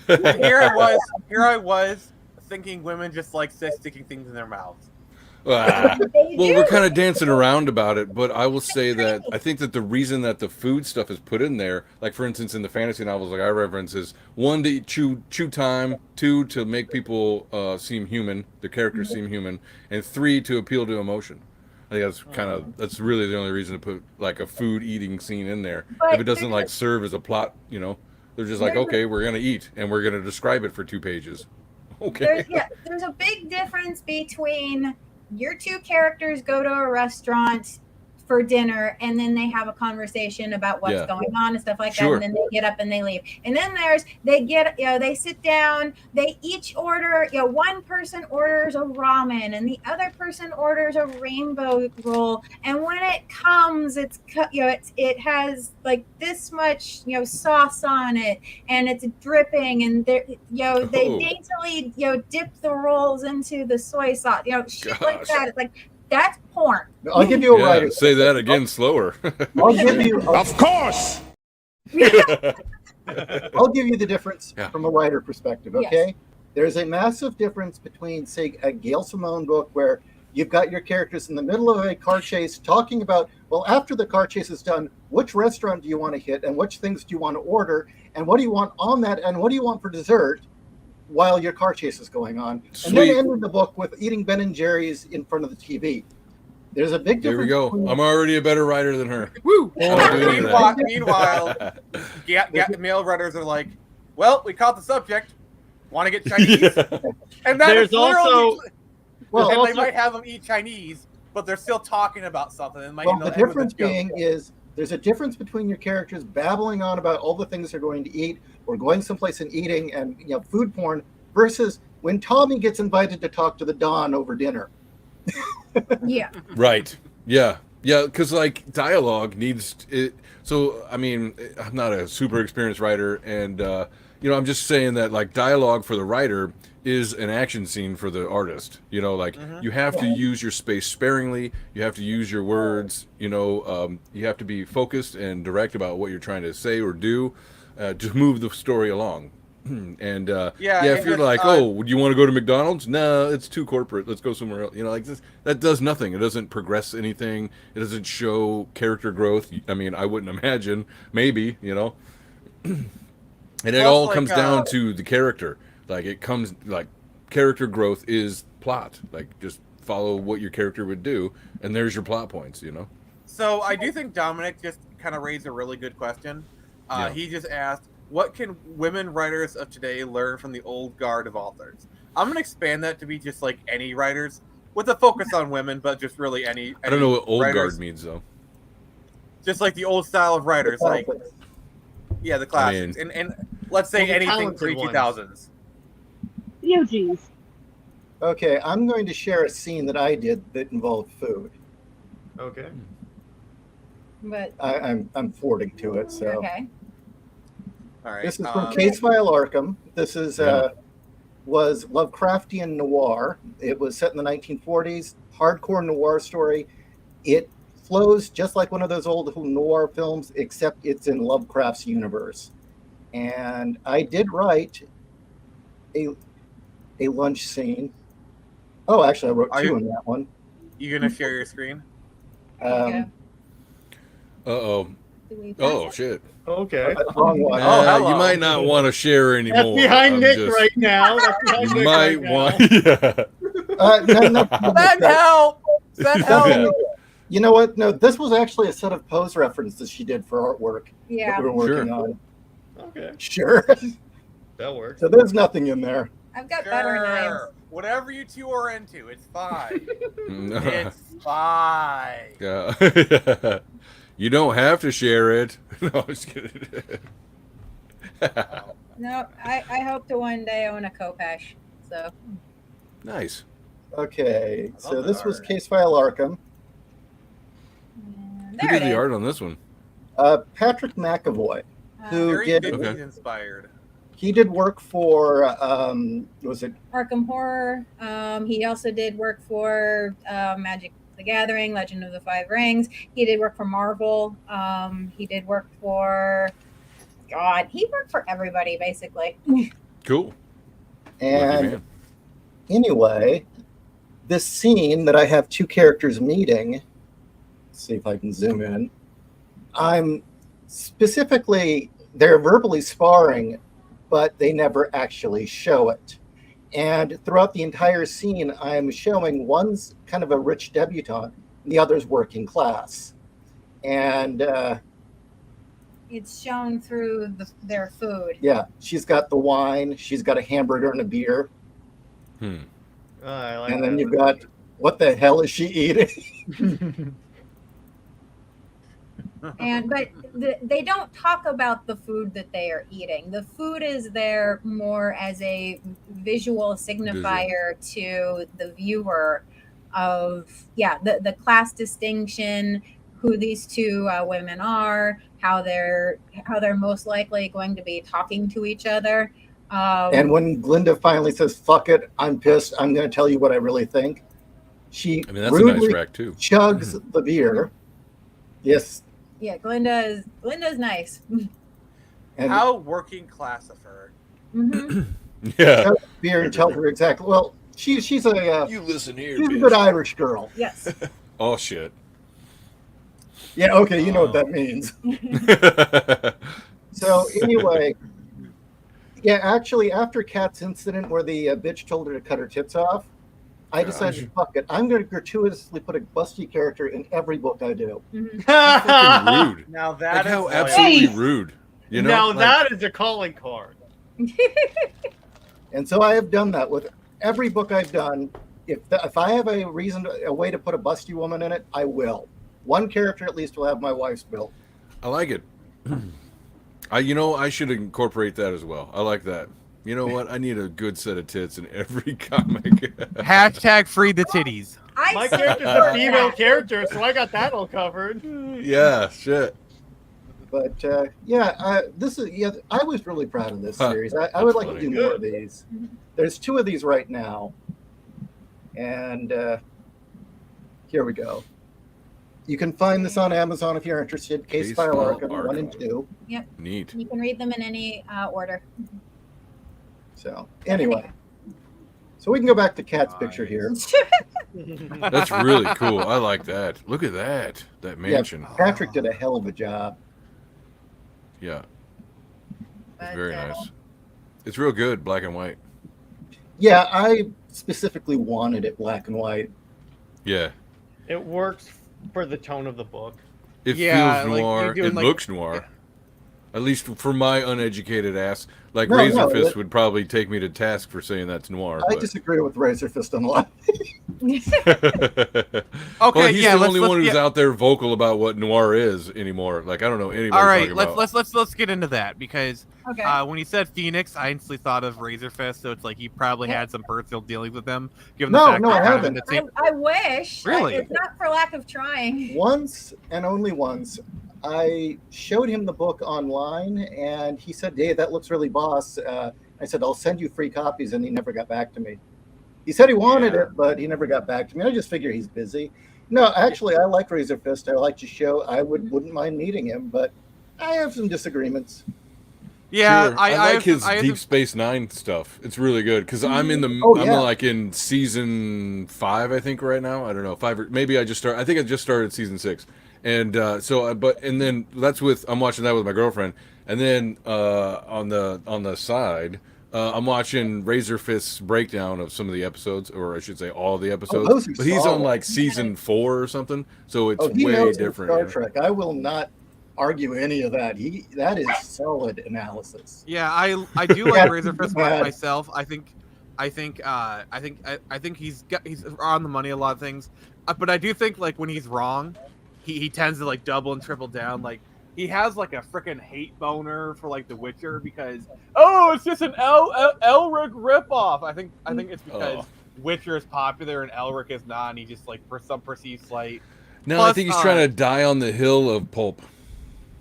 Here I was thinking women just like sticking things in their mouths. Well, we're kind of dancing around about it, but I will say that I think that the reason that the food stuff is put in there, like for instance in the fantasy novels like I reference, is 1 to chew time, 2 to make people seem human, the characters seem human, and 3 to appeal to emotion. I think that's really the only reason to put like a food eating scene in there. But if it doesn't like serve as a plot, they're just like, okay, we're gonna eat and we're gonna describe it for 2 pages. Okay. There's a big difference between your 2 characters go to a restaurant for dinner and then they have a conversation about what's going on and stuff like that, and then they get up and they leave. And then they sit down, they each order, one person orders a ramen and the other person orders a rainbow roll, and when it comes, it has like this much sauce on it and it's dripping, and they daintily dip the rolls into the soy sauce, shit like that. It's like, that's porn. I'll give you a writer. Say that again slower. I'll give you. Of course. I'll give you the difference from a writer perspective. Okay, Yes. There's a massive difference between, say, a Gail Simone book where you've got your characters in the middle of a car chase talking about, well, after the car chase is done, which restaurant do you want to hit, and which things do you want to order, and what do you want on that, and what do you want for dessert, while your car chase is going on. And then ended the book with eating Ben and Jerry's in front of the TV. There's a big difference. There we go. Between... I'm already a better writer than her. Woo! Meanwhile, male writers are like, well, we caught the subject. Want to get Chinese? And that There's also... and they might have them eat Chinese, but they're still talking about something. And Well, the difference being is there's a difference between your characters babbling on about all the things they're going to eat or going someplace and eating and food porn versus when Tommy gets invited to talk to the Don over dinner. Yeah. Right. Yeah. Yeah. Because like dialogue needs it. So I mean, I'm not a super experienced writer, and I'm just saying that like dialogue for the writer is an action scene for the artist. Like you have to use your space sparingly. You have to use your words. You have to be focused and direct about what you're trying to say or do to move the story along. And if you're like, do you want to go to McDonald's? No, it's too corporate. Let's go somewhere else. Like this, that does nothing. It doesn't progress anything. It doesn't show character growth. I mean, I wouldn't imagine. Maybe, and it all comes down to the character. Like it comes like character growth is plot. Like just follow what your character would do, and there's your plot points. So I do think Dominic just kind of raised a really good question. He just asked, what can women writers of today learn from the old guard of authors? I'm going to expand that to be just like any writers with a focus on women, but just really any I don't know what old writers. guard means, though. Just like the old style of writers. Like, yeah, the classics. And let's say anything pre-2000s. The OGs. Okay, I'm going to share a scene that I did that involved food. Okay. But I'm forwarding to it, so. okay. All right. This is from Case File Arkham. This is was Lovecraftian noir. It was set in the 1940s, hardcore noir story. It flows just like one of those old noir films, except it's in Lovecraft's universe. And I did write a lunch scene. Oh, actually, I wrote two in that one. You gonna share your screen? Uh-oh. Oh, shit. Okay. Wrong one. You might not want to share anymore. That's behind Nick right now. You might want. Send help! Send help! You know what? No, this was actually a set of pose references she did for artwork Yeah. that we were working on. Okay. Sure. That works. So there's nothing in there. I've got better knives. Whatever you two are into, it's fine. It's fine. Yeah. You don't have to share it. No, I'm just kidding. No, I hope to one day own a Kopesh. So. Nice. Okay, so this was Case File Arkham. Who did the art on this one? Patrick McAvoy, who Very did 50s inspired. He did work for was it Arkham Horror? He also did work for Magic the Gathering, Legend of the Five Rings. He did work for Marvel. He did work for he worked for everybody basically. Cool. And anyway, this scene that I have two characters meeting, let's see if I can zoom in. I'm specifically, they're verbally sparring, but they never actually show it. And throughout the entire scene, I'm showing one's kind of a rich debutante, and the other's working class. And it's shown through their food. Yeah, she's got the wine, she's got a hamburger and a beer. I like and then that. you've got, what the hell is she eating? But they don't talk about the food that they are eating. The food is there more as a visual signifier to the viewer of the class distinction, who these two women are, how they're most likely going to be talking to each other. And when Glinda finally says, "Fuck it, I'm pissed. I'm going to tell you what I really think," she that's rudely a nice rack too. chugs the beer. Yes. Yeah, Glinda's nice. And how working class of her. Yeah. Chugs beer and tells her exactly. Well, she's a. You listen here. She's a good Irish girl. Yes. Oh shit. Yeah. Okay. You know what that means. So anyway. Yeah, actually, after Kat's incident where the bitch told her to cut her tits off, I decided, fuck it. I'm going to gratuitously put a busty character in every book I do. Fucking rude. Now that how is absolutely rude. You know? Now that is a calling card. And so I have done that with every book I've done. if I have a way to put a busty woman in it, I will. One character at least will have my wife's build. I like it. I should incorporate that as well. I like that. You know what? I need a good set of tits in every comic. Hashtag free the titties. My character's a female character, so I got that all covered. Yeah, shit. But I was really proud of this series. I would like to do more of these. There's 2 of these right now, and here we go. You can find this on Amazon if you're interested. Case File Arkham 1 and 2. Yep. Neat. You can read them in any order. So anyway, so we can go back to Kat's picture here. That's really cool. I like that. Look at that mansion. Yeah, Patrick did a hell of a job. Yeah. It's very nice. It's real good, black and white. Yeah, I specifically wanted it black and white. Yeah. It works for the tone of the book. It feels noir. It looks noir. At least for my uneducated ass. Like Razorfist would probably take me to task for saying that's noir. I disagree with Razorfist on a lot. Okay, well, he's the only one who's out there vocal about what noir is anymore. Like, I don't know anybody. All right, talking about. let's get into that, because when he said Phoenix, I instantly thought of Razorfist. So it's like he probably had some personal dealings with them. Given the fact I haven't. I wish. Really? It's not for lack of trying. Once and only once, I showed him the book online, and he said, "Hey, that looks really boss." I said, "I'll send you free copies," and he never got back to me. He said he wanted it, but he never got back to me. I just figure he's busy. No, actually, I like Razorfist. I like to show. I wouldn't mind meeting him, but I have some disagreements. Yeah, sure. I like his Deep Space Nine stuff. It's really good because I'm in the I'm like in season 5, I think, right now. I don't know, 5 or maybe I think I just started season 6. And and then I'm watching that with my girlfriend, and then on the side, I'm watching Razorfist's breakdown of some of the episodes, or I should say all of the episodes. But he's on like season 4 or something, so it's way different. Star Trek. I will not argue any of that. That is solid analysis. Yeah, I do like Razorfist myself. I think he's on the money a lot of things, but I do think like when he's wrong, he tends to like double and triple down. Like he has like a freaking hate boner for like The Witcher because it's just an Elric ripoff. I think it's because Witcher is popular and Elric is not, and he just like for some perceived slight. No, I think he's trying to die on the hill of pulp.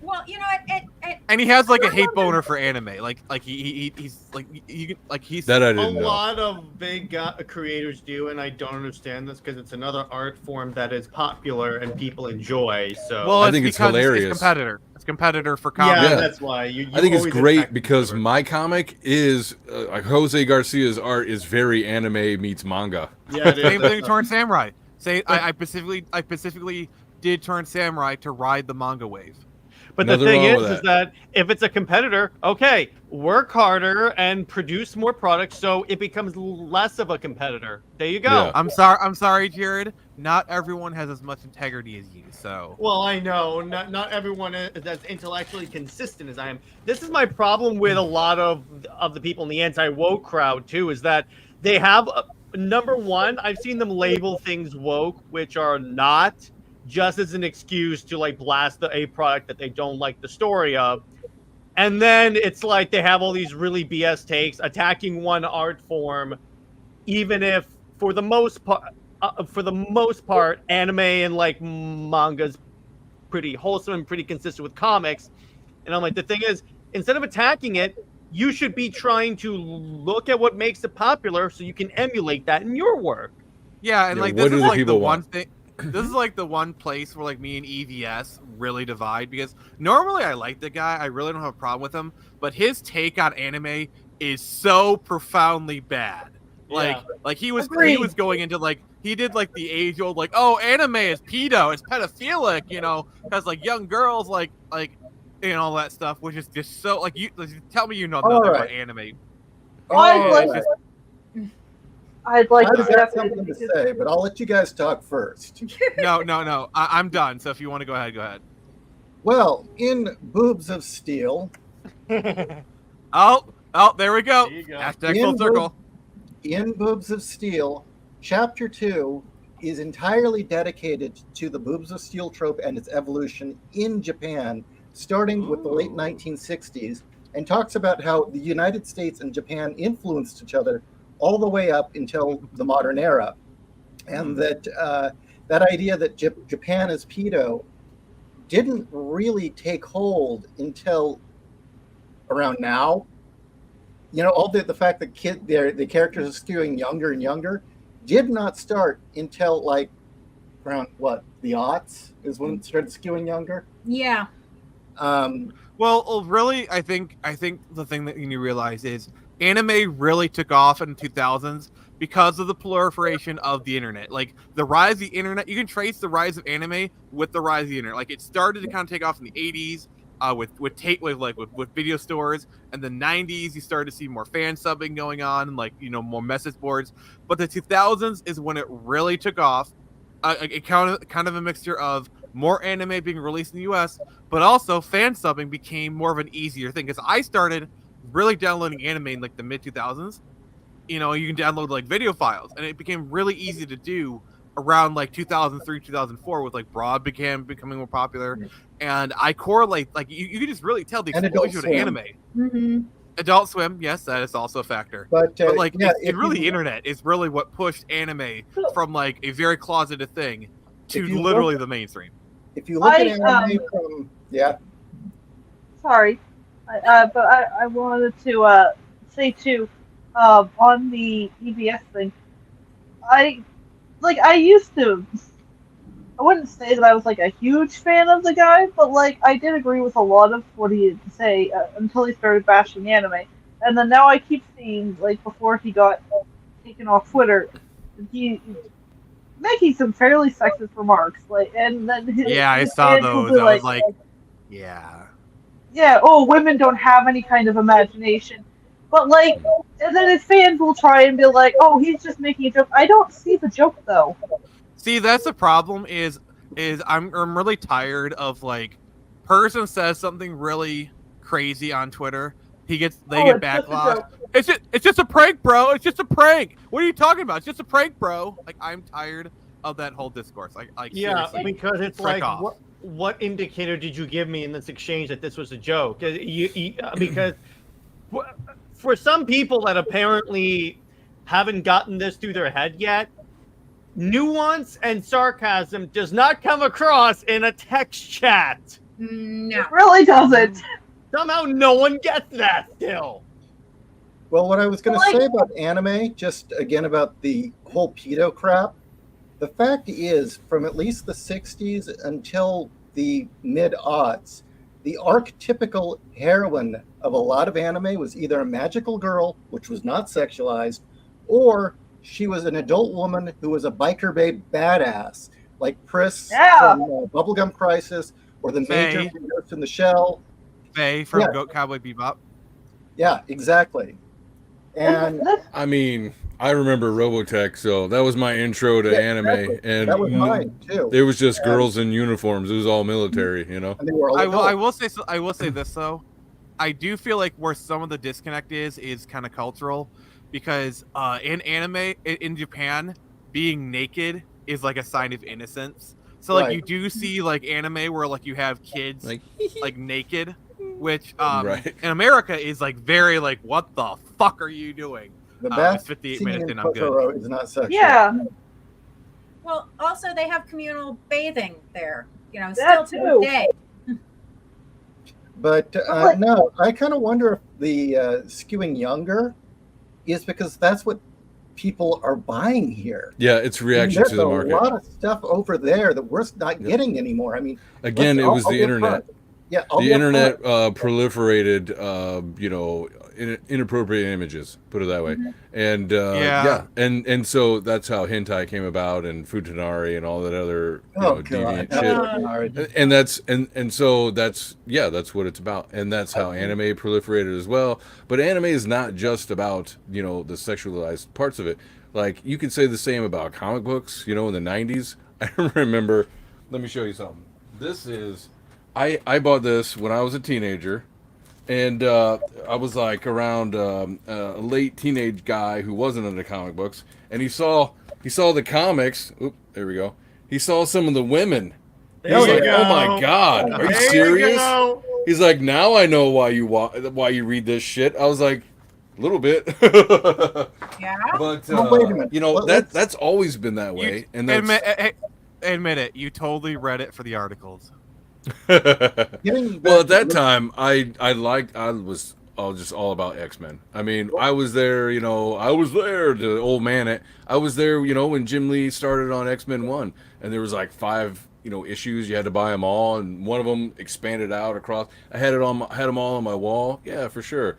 Well, you know, and he has like a hate boner for anime. He's like he's that I didn't know. A lot of big creators do, and I don't understand this because it's another art form that is popular and people enjoy. So I think it's hilarious. It's competitor for comics. Yeah, that's why. I think it's great because my comic is Jose Garcia's art is very anime meets manga. Yeah, it is. Same thing with Torn Samurai. I specifically did Torn Samurai to ride the manga wave. But the thing is that if it's a competitor, okay, work harder and produce more products so it becomes less of a competitor. There you go. Yeah. I'm sorry, Jared. Not everyone has as much integrity as you. So. Well, I know not everyone is as intellectually consistent as I am. This is my problem with a lot of the people in the anti-woke crowd too. Is that they have number one, I've seen them label things woke, which are not. Just as an excuse to like blast a product that they don't like the story of. And then it's like they have all these really BS takes attacking one art form, even if for the most part, anime and like manga's pretty wholesome and pretty consistent with comics. And I'm like, the thing is, instead of attacking it, you should be trying to look at what makes it popular so you can emulate that in your work. Yeah, and like this is like the one thing. This is like the one place where like me and EVS really divide, because normally I like the guy, I really don't have a problem with him, but his take on anime is so profoundly bad. Like he was going into like he did like the age old like, oh, anime is pedo, it's pedophilic, you know, because like young girls like and all that stuff, which is just so like you tell me you know nothing about anime. I'd like to have something to say, but I'll let you guys talk first. No. I'm done. So if you want to go ahead, go ahead. Well, in Boobs of Steel. Oh, there we go. There you go. Hashtag full circle. In Boobs of Steel, Chapter 2 is entirely dedicated to the Boobs of Steel trope and its evolution in Japan, starting with the late 1960s, and talks about how the United States and Japan influenced each other all the way up until the modern era. And that that idea that Japan is pedo didn't really take hold until around now. You know, all the fact that the characters are skewing younger and younger did not start until like around the aughts is when it started skewing younger. Yeah. Well, really, I think the thing that you need to realize is anime really took off in the 2000s because of the proliferation of the internet. Like the rise of the internet, you can trace the rise of anime with the rise of the internet. Like it started to kind of take off in the 80s with video stores, and the 90s you started to see more fan subbing going on, and like more message boards. But the 2000s is when it really took off. It kind of a mixture of more anime being released in the US, but also fan subbing became more of an easier thing, because I started really downloading anime in like the mid 2000s. You can download like video files, and it became really easy to do around like 2003 2004 with like broad becoming more popular, and I correlate like you can just really tell the explosion of anime. Mm-hmm. Adult Swim, yes, that is also a factor. But like, it's really the internet is really what pushed anime from like a very closeted thing to literally the mainstream. If you look at anime from Sorry, but I wanted to say too, on the EBS thing, I used to. I wouldn't say that I was like a huge fan of the guy, but like I did agree with a lot of what he had to say until he started bashing anime, and then now I keep seeing like before he got taken off Twitter, he making some fairly sexist remarks, like, and then I saw those. I was like, yeah, oh, women don't have any kind of imagination, but like, and then his fans will try and be like, oh, he's just making a joke. I don't see the joke though. See, that's the problem. Is I'm really tired of like, person says something really crazy on Twitter, they get backlash. It's just a prank, bro. It's just a prank. What are you talking about? It's just a prank, bro. Like, I'm tired of that whole discourse. Like yeah, seriously, because it's like, what indicator did you give me in this exchange that this was a joke? Because for some people that apparently haven't gotten this through their head yet, nuance and sarcasm does not come across in a text chat. No, it really doesn't. Somehow no one gets that still. Well, what I was going to say about anime, just again about the whole pedo crap, the fact is, from at least the 60s until the mid-aughts, the archetypical heroine of a lot of anime was either a magical girl, which was not sexualized, or she was an adult woman who was a biker babe badass, like Pris from Bubblegum Crisis, or the Major from Ghost in the Shell. Faye from Goat Cowboy Bebop. Yeah, exactly. And I mean, I remember Robotech, so that was my intro to anime, and that was mine too. It was just girls in uniforms. It was all military, And they were all I will say this though, I do feel like where some of the disconnect is kind of cultural, because in anime in Japan, being naked is like a sign of innocence. So like you do see like anime where like you have kids like naked, which in America is like very like, what the fuck are you doing? The best 58 scene minutes in in, I'm good. Totoro is not sexual. Yeah. Well, also they have communal bathing there. That still to this day. But no, I kind of wonder if the skewing younger is because that's what people are buying here. Yeah, it's reaction to the market. There's a lot of stuff over there that we're not getting anymore. I mean, again, it was the internet. Yeah, the internet proliferated, inappropriate images. Put it that way. And and so that's how hentai came about, and futanari, and all that other deviant shit. And that's so that's what it's about, and that's how anime proliferated as well. But anime is not just about the sexualized parts of it. Like, you could say the same about comic books. In the 90s, I remember. Let me show you something. This is. I bought this when I was a teenager, and I was like around a late teenage guy who wasn't into comic books, and he saw He saw the comics. Oop, there we go. He saw some of the women. There He's you like, go. "Oh my god, are you There you serious?" go. He's like, "Now I know why you read this shit." I was like, "A little bit." Yeah. But Oh, wait a minute. you know Let's- that's always been that way, and that's Admit it. You totally read it for the articles. Getting back well, at to that the- time, I was just all about X-Men. I mean, I was there, I was there, the old man. I was there, when Jim Lee started on X-Men 1, and there was like 5, issues. You had to buy them all, and one of them expanded out across. I had them all on my wall. Yeah, for sure.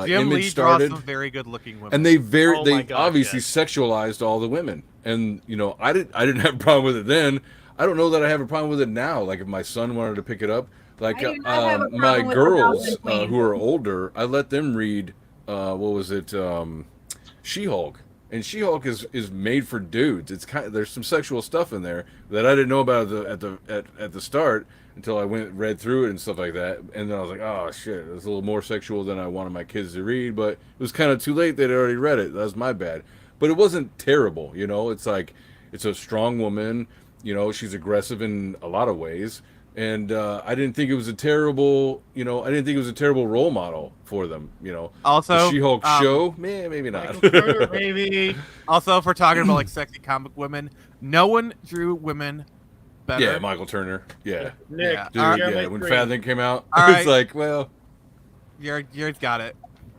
Jim Image Lee started, draws some very good-looking women. and they Oh my gosh, obviously yes. sexualized all the women. And I didn't have a problem with it then. I don't know that I have a problem with it now. Like if my son wanted to pick it up, like I do not have a my problem with the girls Dolphin Queen. who are older, I let them read what was it, She-Hulk. And She-Hulk is made for dudes. It's there's some sexual stuff in there that I didn't know about at the start until I read through it and stuff like that. And then I was like, oh shit, it's a little more sexual than I wanted my kids to read. But it was kind of too late. They'd already read it. That was my bad. But it wasn't terrible. It's like it's a strong woman. She's aggressive in a lot of ways. And I didn't think it was a terrible, role model for them. Also, the She-Hulk show, maybe not. Michael Turner, baby. Also, if we're talking about like sexy comic women, no one drew women better. Yeah, Michael Turner. Yeah, Nick, Yeah. dude. All Yeah, right. when Fat Thing came out, All it's right. like, well, You've got it.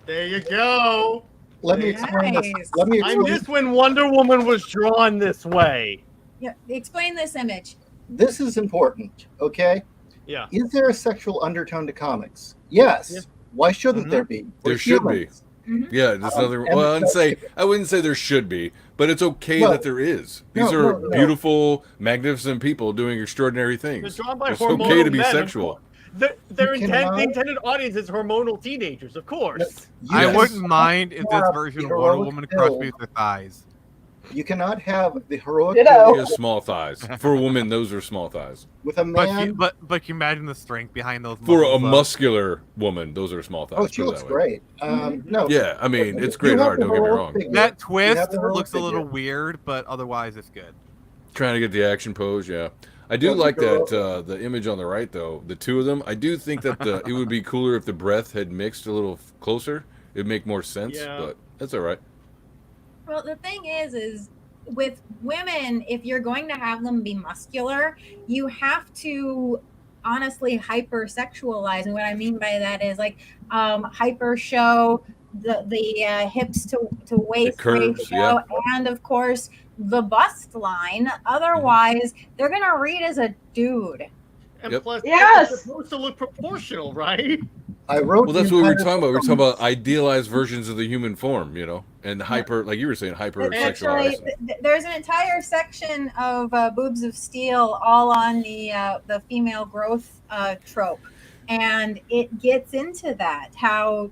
There you go. Let me explain this. Nice. Let me I explain. miss when Wonder Woman was drawn this way. Yeah. Explain this image. This is important, okay? Yeah. Is there a sexual undertone to comics? Yes. Yeah. Why shouldn't Mhm. there be? We're There should be. humans. yeah, there's another. and Well, so- I wouldn't say there should be, but it's okay No. that there is. These No, are no. beautiful, magnificent people doing extraordinary They're things. drawn by It's hormonal okay to be men. sexual. Their You cannot- the intended audience is hormonal teenagers, of course. I Yes. wouldn't mind if this have version the of Wonder heroic Woman crushed build. me with her thighs. You cannot have the heroic Ditto. He has small thighs. For a woman, those are small thighs. with a But man. but can you imagine the strength behind those For a muscles, though? muscular woman, those are small thighs. Oh, she put it looks that way. great. No. Yeah, I mean, it's You great have art. the Don't get me heroic wrong. figure. That You twist have the heroic looks a little figure. weird, but otherwise it's good. Trying to get the action pose, yeah. I do Well, like the girl- that the image on the right though. The two of them. I do think that it would be cooler if the breath had mixed a little closer. It'd make more sense, Yeah. but that's all right. Well, the thing is with women, if you're going to have them be muscular, you have to honestly hypersexualize. And what I mean by that is like hyper show the hips to waist curves, ratio, and of course the bust line. Otherwise, they're gonna read as a dude. And Yep. plus, Yes! it's supposed to look proportional, right? I wrote. Well, that's the what we were entire talking about. We were talking film. about idealized versions of the human form, and hyper, like you were saying, hyper Actually, sexualized. there's an entire section of Boobs of Steel all on the female growth trope, and it gets into that how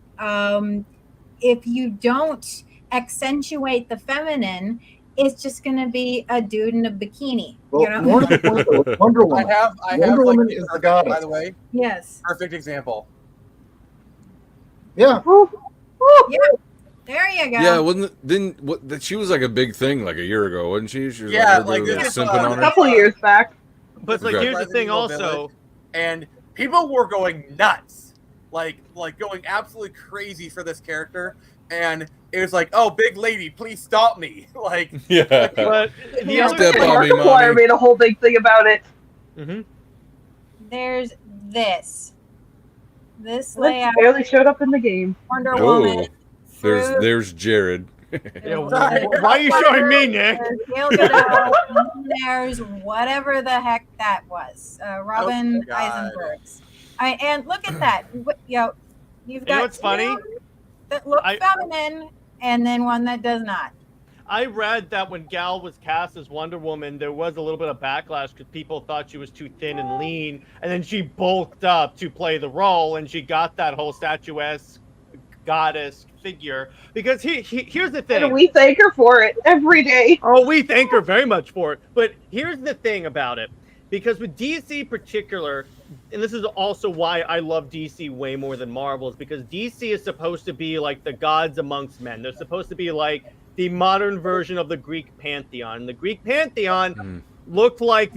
if you don't accentuate the feminine, it's just going to be a dude in a bikini. Well, you know? more to the point, though, Wonder Woman. I have Wonder like Woman is the perfect, goddess. by the way. Yes. Perfect example. Yeah. There you go. Yeah, that she was like a big thing like a year ago, wasn't she? She was Yeah, everybody like, was this is, simping on A her. couple of years back. But like, Okay. here's the thing, Resident Evil also. Village, and people were going nuts, like going absolutely crazy for this character, and it was like, oh, big lady, please stop me, like. Yeah. But the Yeah. other Step thing, on me, Markiplier mommy. made a whole big thing about it. There's this That layout. barely showed up in the game. Wonder Oh, Woman. there's Jared. Yeah, why are you showing me, Nick? There's Gal Gadot, and there's whatever the heck that was. Robin Oh my God. Eisenberg's. And look at that. You've got know what's funny? two that look feminine, and then one that does not. I read that when Gal was cast as Wonder Woman, there was a little bit of backlash because people thought she was too thin and lean, and then she bulked up to play the role, and she got that whole statuesque goddess figure. Because here's the thing. And we thank her for it every day. Oh, we thank her very much for it. But here's the thing about it. Because with DC particular, and this is also why I love DC way more than Marvel, is because DC is supposed to be like the gods amongst men. They're supposed to be like the modern version of the Greek pantheon. The Greek pantheon looked like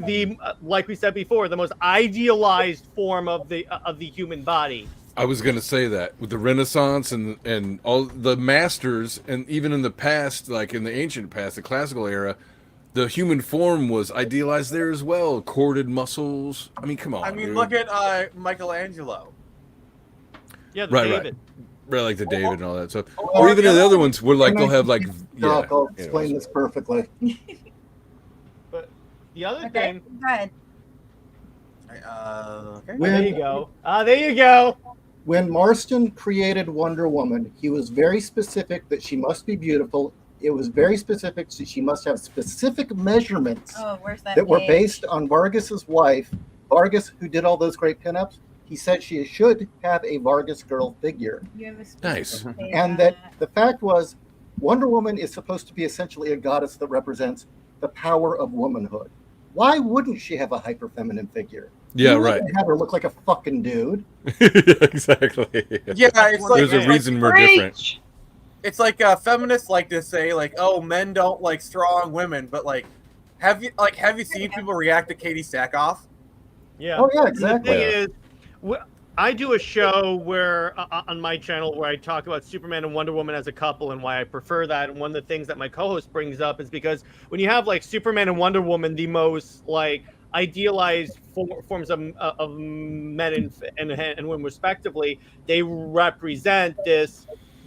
like we said before, the most idealized form of the human body. I was gonna say that with the Renaissance and all the masters, and even in the past, like in the ancient past, the classical era, the human form was idealized there as well. Corded muscles. I mean, come on. I mean, dude. look at Michelangelo. Yeah, Right. Right, like the David and all that stuff. Or even in the other ones where like they'll have like I'll explain this perfectly. But the other thing. Go ahead. Okay. There you go. There you go. When Marston created Wonder Woman, he was very specific that she must be beautiful. It was very specific that she must have specific measurements where's that were page? based on Vargas's wife. Vargas, who did all those great pinups, he said she should have a Vargas girl figure. You have a Nice. page And on that the fact was, Wonder Woman is supposed to be essentially a goddess that represents the power of womanhood. Why wouldn't she have a hyper feminine figure? Yeah, You right. wouldn't have her look like a fucking dude. Exactly. Yeah, it's like There's a reason we're different. It's like feminists like to say like, "Oh, men don't like strong women," but like, have you seen people react to Katie Sackhoff? Yeah. Oh, yeah, The exactly. thing is, I do a show where on my channel where I talk about Superman and Wonder Woman as a couple and why I prefer that. And one of the things that my co-host brings up is because when you have like Superman and Wonder Woman, the most like idealized forms of men and women respectively, they represent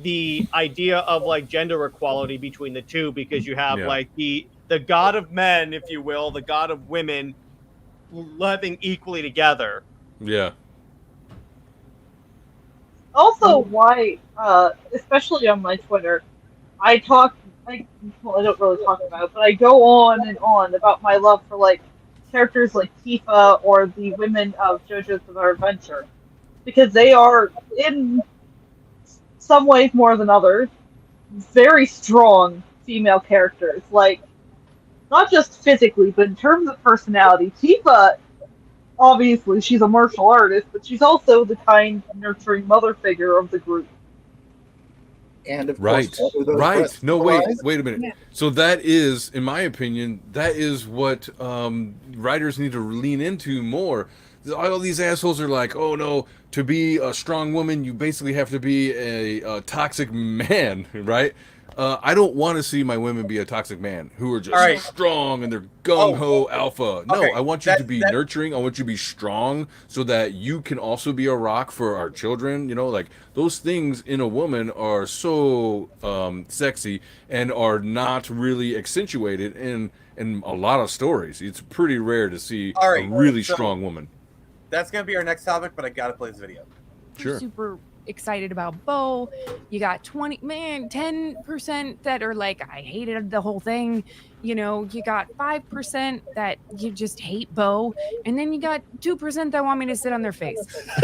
the idea of like gender equality between the two, because you have like the god of men, if you will, the god of women living equally together. Yeah. Also, why, especially on my Twitter, I don't really talk about it, but I go on and on about my love for, like, characters like Tifa or the women of JoJo's Bizarre Adventure. Because they are, in some ways more than others, very strong female characters. Like, not just physically, but in terms of personality. Tifa, obviously, she's a martial artist, but she's also the kind, nurturing mother figure of the group. And of Right. course, those Right. breasts No, rise. wait a minute. Yeah. So that is, in my opinion, that is what writers need to lean into more. All these assholes are like, oh no, to be a strong woman, you basically have to be a toxic man, right? I don't want to see my women be a toxic man who are just strong and they're gung-ho alpha. No, okay. I want you to be nurturing. I want you to be strong so that you can also be a rock for our children. You know, like those things in a woman are so sexy and are not really accentuated in a lot of stories. It's pretty rare to see a really strong woman. That's going to be our next topic, but I got to play this video. Sure. Super excited about Bo. You got 10% that are like, I hated the whole thing. You know, you got 5% that you just hate Bo, and then you got 2% that want me to sit on their face. For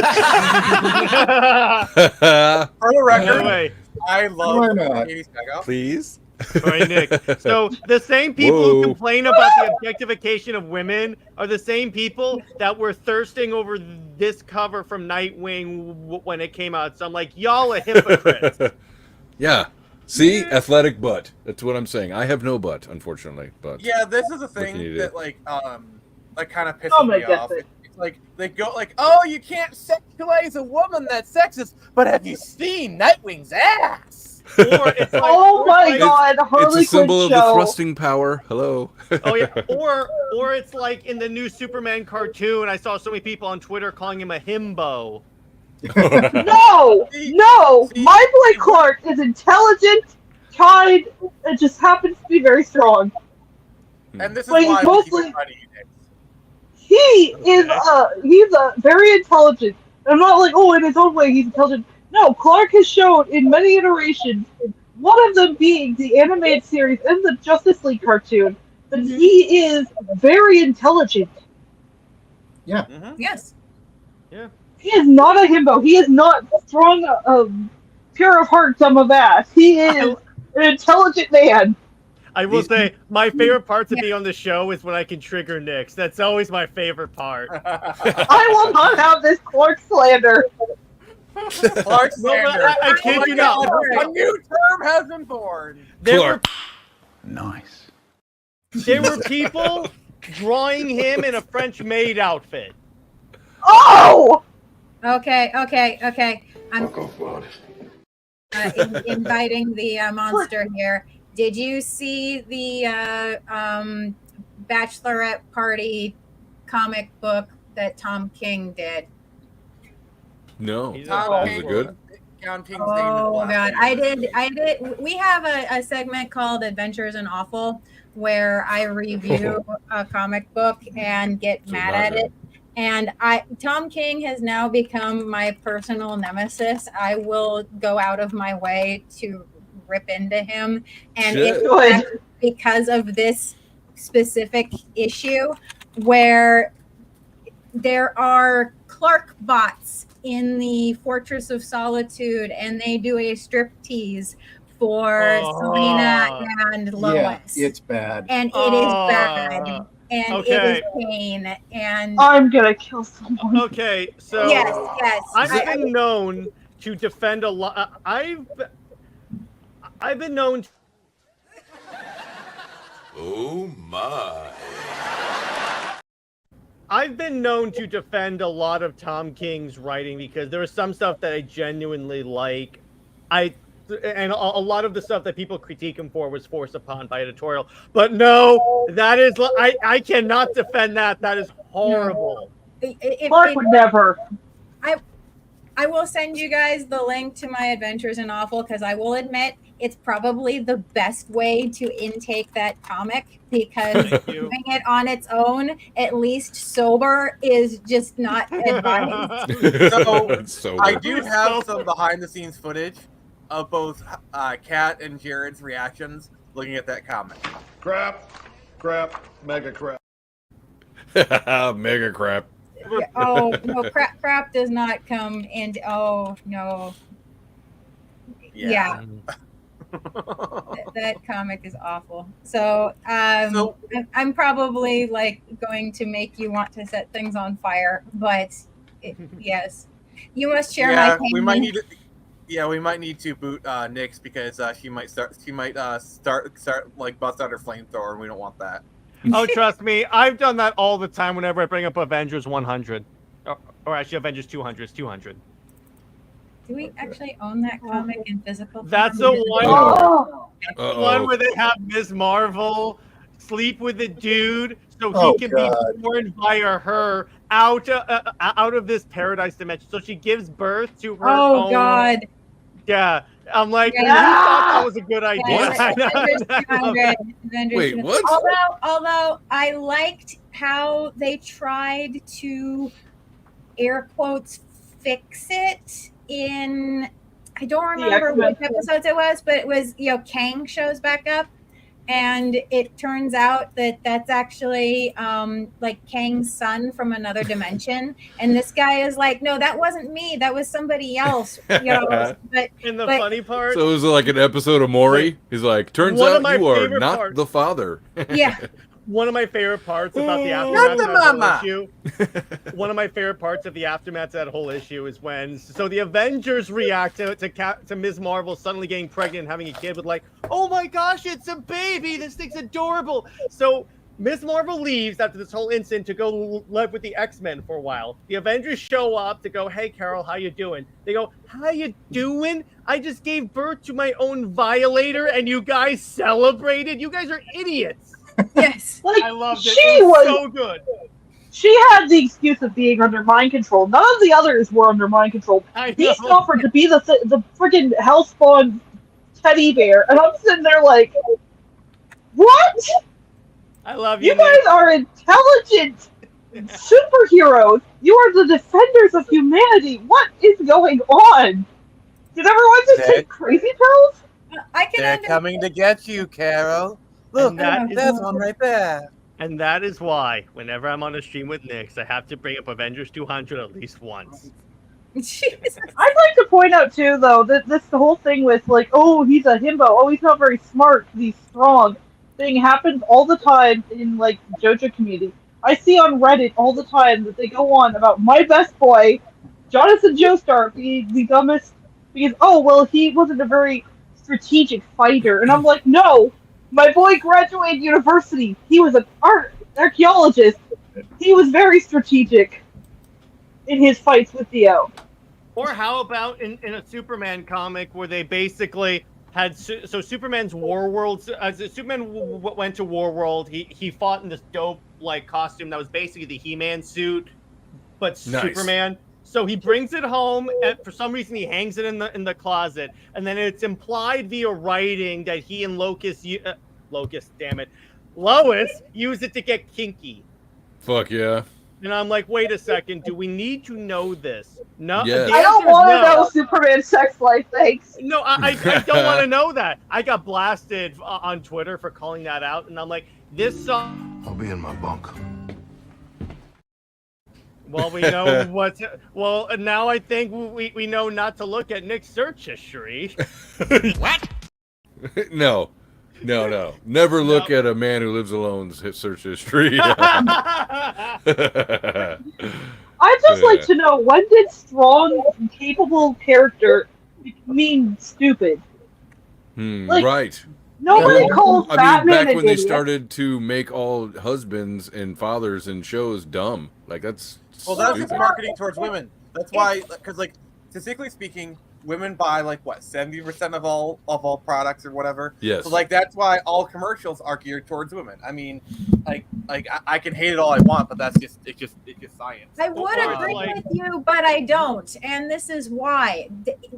the record, I love Katie Sackhoff. Please. All right, Nick. So the same people who complain about the objectification of women are the same people that were thirsting over this cover from Nightwing when it came out. So I'm like, y'all are hypocrites. Yeah. See, athletic butt. That's what I'm saying. I have no butt, unfortunately. But yeah, this is a thing that like kind of pisses me off. It's like they go like, oh, you can't sexualize a woman that's sexist, but have you seen Nightwing's ass? Or it's like, God, Harley it's a symbol of Quinn the show. thrusting power. Hello. Oh yeah. Or it's like in the new Superman cartoon, I saw so many people on Twitter calling him a himbo. No! My boy Clark is intelligent, kind, and just happens to be very strong. And this is But he's why we keep mostly- inviting you, Nick. He's a very intelligent. I'm not like, oh, in his own way he's intelligent. No, Clark has shown in many iterations, one of them being the animated series and the Justice League cartoon, that he is very intelligent. Yeah. Yes. Yeah. He is not a himbo. He is not strong, pure of heart, dumb of ass. He is an intelligent man. I will say my favorite part to be on the show is when I can trigger Nyx. That's always my favorite part. I will not have this Clark slander. Clark No, but Sanders. I kid you not. A new term has been born. There were Nice. there were people drawing him in a French maid outfit. Oh! Okay. I'm inviting the monster here. Did you see the Bachelorette Party comic book that Tom King did? No. He's a Tom Was King. it good? John King's Oh name is God, blasphemy. I did. We have a segment called Adventures in Awful where I review a comic book and get So mad not at good. it. And Tom King has now become my personal nemesis. I will go out of my way to rip into him, and Shit. it's because of this specific issue where there are Clark bots in the Fortress of Solitude, and they do a striptease for Selena and Lois. Yeah, it's bad. And it is bad. And it Okay. is pain. And I'm gonna kill someone. Okay, so yes. I've been known to defend a lot. I've been known. Oh my. I've been known to defend a lot of Tom King's writing because there is some stuff that I genuinely like. And a lot of the stuff that people critique him for was forced upon by editorial. But no, that is I cannot defend that. That is horrible. Clark would never. I will send you guys the link to my Adventures in Awful because I will admit it's probably the best way to intake that comic because doing it on its own, at least sober, is just not advised. So I do have some behind the scenes footage of both Kat and Jared's reactions looking at that comic. Crap, mega crap. Mega crap. Oh no, crap does not come into. Oh no. Yeah. That comic is awful. So, I'm probably like going to make you want to set things on fire, but yes, you must share my pain. We might need to. Yeah, we might need to boot Nyx because she might start like bust out her flamethrower, and we don't want that. Oh, trust me, I've done that all the time whenever I bring up Avengers 100. Or actually, Avengers 200 is 200. Do we actually own that comic in physical form? That's the one, one where they have Ms. Marvel sleep with the dude so he can be born via her out of this paradise dimension. So she gives birth to her own. Oh, God. Yeah. I'm like, Yeah. who thought that was a good idea? Wait, what? Although I liked how they tried to air quotes fix it in, I don't remember which episodes it was, but it was, Kang shows back up, and it turns out that that's actually like Kang's son from another dimension, and this guy is like, no, that wasn't me, that was somebody else. But the funny part, so it was like an episode of Maury. He's like, turns out you are not the father. Yeah. One of my favorite parts about the aftermath of that whole issue. One of my favorite parts of the aftermath of that whole issue is when the Avengers react to Ms. Marvel suddenly getting pregnant and having a kid with like, oh my gosh, it's a baby. This thing's adorable. So Ms. Marvel leaves after this whole incident to go live with the X-Men for a while. The Avengers show up to go, hey Carol, how you doing? They go, how you doing? I just gave birth to my own Violator and you guys celebrated? You guys are idiots. Yes. Like, I loved it. She It was was so good. She had the excuse of being under mind control. None of the others were under mind control. He's offered to be the freaking hellspawn teddy bear, and I'm sitting there like, what? I love you. You guys are intelligent superheroes. You are the defenders of humanity. What is going on? Did everyone just take crazy pills? They're coming to get you, Carol. Look, that's one right there. And that is why, whenever I'm on a stream with Nyx, I have to bring up Avengers 200 at least once. I'd like to point out, too, though, that the whole thing with, like, oh, he's a himbo, oh, he's not very smart, he's strong, thing happens all the time in, like, JoJo community. I see on Reddit all the time that they go on about my best boy Jonathan Joestar being the dumbest because he wasn't a very strategic fighter, and I'm like, no, my boy graduated university. He was an archaeologist. He was very strategic in his fights with Theo. Or how about in a Superman comic where they basically had so Superman's Warworld. Superman went to Warworld. He fought in this dope like costume that was basically the He-Man suit, but Nice. Superman. So he brings it home, and for some reason he hangs it in the closet, and then it's implied via writing that he and Lois, damn it, Lois used it to get kinky. Fuck yeah. And I'm like, wait a second, do we need to know this? No, Yes. I don't want to know Superman's sex life, thanks. No, I don't want to know that. I got blasted on Twitter for calling that out, and I'm like, this song. I'll be in my bunk. Well, we know what. Well, now I think we know not to look at Nick's search history. What? No. Never look at a man who lives alone's search history. I'd just like to know, when did strong, capable character mean stupid? Right. Nobody calls Batman back an when they idiot. started to make all husbands and fathers in shows dumb. Like, that's Well, that's stupid. just marketing towards women. That's why, because like statistically speaking, women buy like what 70% of all products or whatever. Yes. So like that's why all commercials are geared towards women. I mean, I can hate it all I want, but that's just it's just science. I would agree with you, but I don't. And this is why.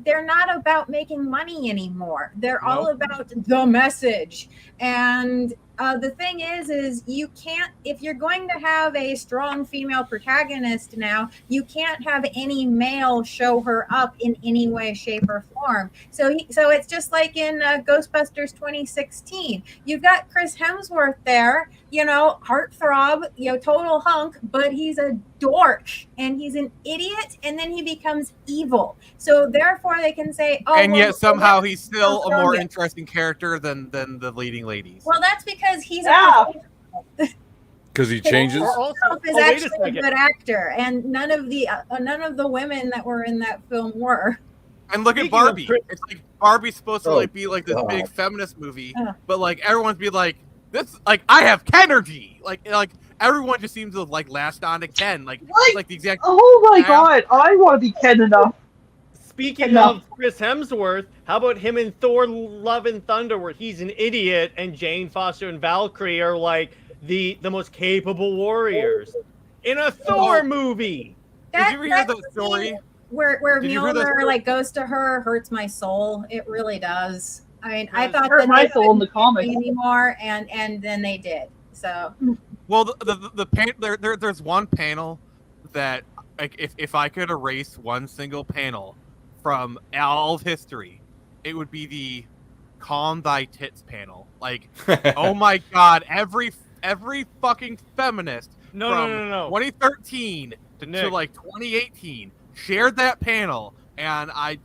They're not about making money anymore. They're all about the message. And the thing is you can't, if you're going to have a strong female protagonist now, you can't have any male show her up in any way, shape, or form. So it's just like in Ghostbusters 2016. You've got Chris Hemsworth there, heartthrob, total hunk, but he's a dork and he's an idiot, and then he becomes evil. So therefore they can say, yet somehow he's still a more interesting character than the leading ladies. Well, that's because he's Because he changes. is actually a good actor, and none of the women that were in that film were. And look at Barbie. It's like Barbie's supposed to be like this big feminist movie, but like everyone's be like, this, like, I have Kenergy. Like everyone just seems to like latched on to Ken. Like the exact. Oh my god, I want to be Ken enough. Speaking of Chris Hemsworth, how about him in Thor: Love and Thunder, where he's an idiot and Jane Foster and Valkyrie are like the most capable warriors in a Thor movie? Did you hear the story? Where Mjolnir like goes to her, hurts my soul. It really does. I mean, I thought hurt that my they soul in the couldn't comics anymore, and then they did. So Well, there's one panel that, like, if I could erase one single panel from all of history, it would be the "Calm Thy Tits" panel. Like, oh my god, every fucking feminist from 2013 to like 2018 shared that panel, and I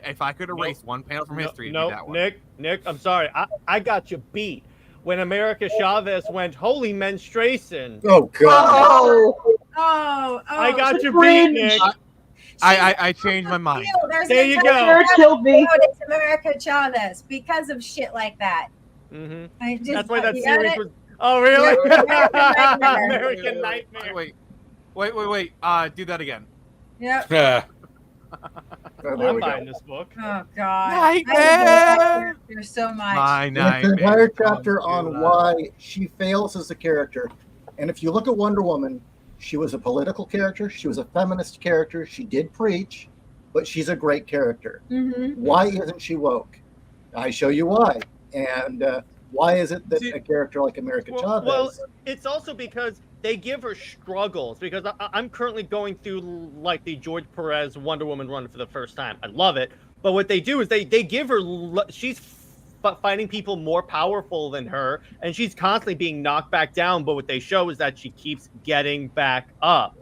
if I could erase one panel from history, it'd be that one. Nick, I'm sorry, I got you beat when America Chavez went holy menstruation. Oh god. I got you beat, Nick. I changed my mind. There you go. Killed me. It's America Chavez because of shit like that. Mm-hmm. That's why that series was. Oh, really? American Nightmare. Wait. Do that again. Yep. I'm buying this book. Oh God. Nightmare. There's so much. My It's an nightmare. entire chapter on why she fails as a character. And if you look at Wonder Woman, she was a political character. She was a feminist character. She did preach, but she's a great character. Why isn't she woke? I show you why. And why is it that a character like America Chavez? Well, it's also because they give her struggles. Because I'm currently going through like the George Perez Wonder Woman run for the first time. I love it. But what they do is they give her. She's fighting people more powerful than her, and she's constantly being knocked back down. But what they show is that she keeps getting back up.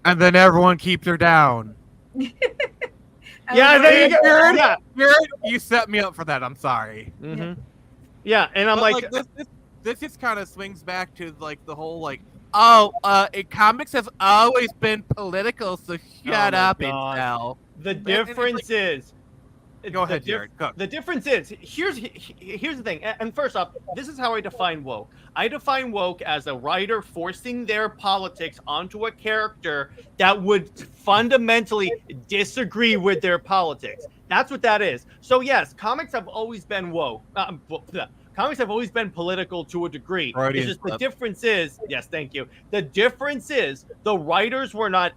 And then everyone keeps her down. Yeah, there you go. Jared, you set me up for that. I'm sorry. Yeah, and I'm But, like this just kind of swings back to like the whole like Comics have always been political, so shut Oh my up, God. incel. The difference is. Go ahead, Jared. Go. The difference is here's the thing. And first off, this is how I define woke. I define woke as a writer forcing their politics onto a character that would fundamentally disagree with their politics. That's what that is. So yes, comics have always been woke. Comics have always been political to a degree. It's just the difference is, yes, thank you. The difference is the writers were not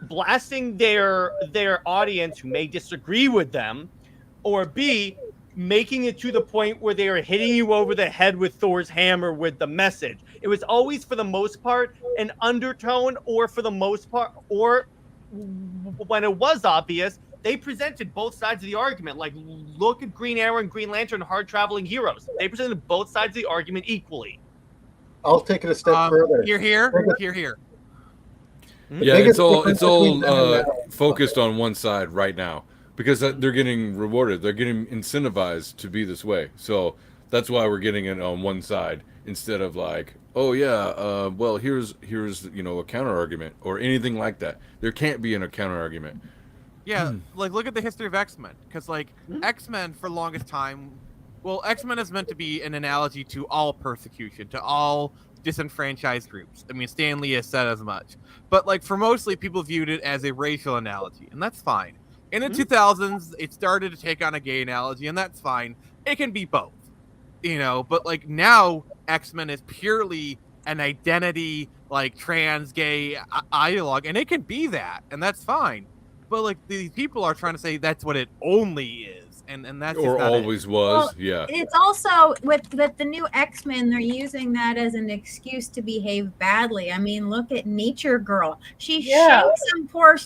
blasting their audience who may disagree with them, or B, making it to the point where they are hitting you over the head with Thor's hammer with the message. It was always, for the most part, an undertone, or for the most part, or when it was obvious, they presented both sides of the argument. Like, look at Green Arrow and Green Lantern, hard traveling heroes. They presented both sides of the argument equally. I'll take it a step further. Here. Yeah, it's all focused on one side right now because they're getting rewarded. They're getting incentivized to be this way. So that's why we're getting it on one side instead of like, oh yeah, well here's a counter argument or anything like that. There can't be a counter argument. Yeah, like look at the history of X-Men, because like X-Men for the longest time, well, X-Men is meant to be an analogy to all persecution, to all disenfranchised groups. I mean, Stan Lee has said as much. But like for mostly people viewed it as a racial analogy, and that's fine. In the 2000s, it started to take on a gay analogy, and that's fine. It can be both, but like now X-Men is purely an identity, like trans, gay ideologue, and it can be that, and that's fine. But like these people are trying to say that's what it only is, and that's or just not always it. was. Well, yeah. It's also with the new X-Men, they're using that as an excuse to behave badly. I mean, look at Nature Girl. She shamed some poor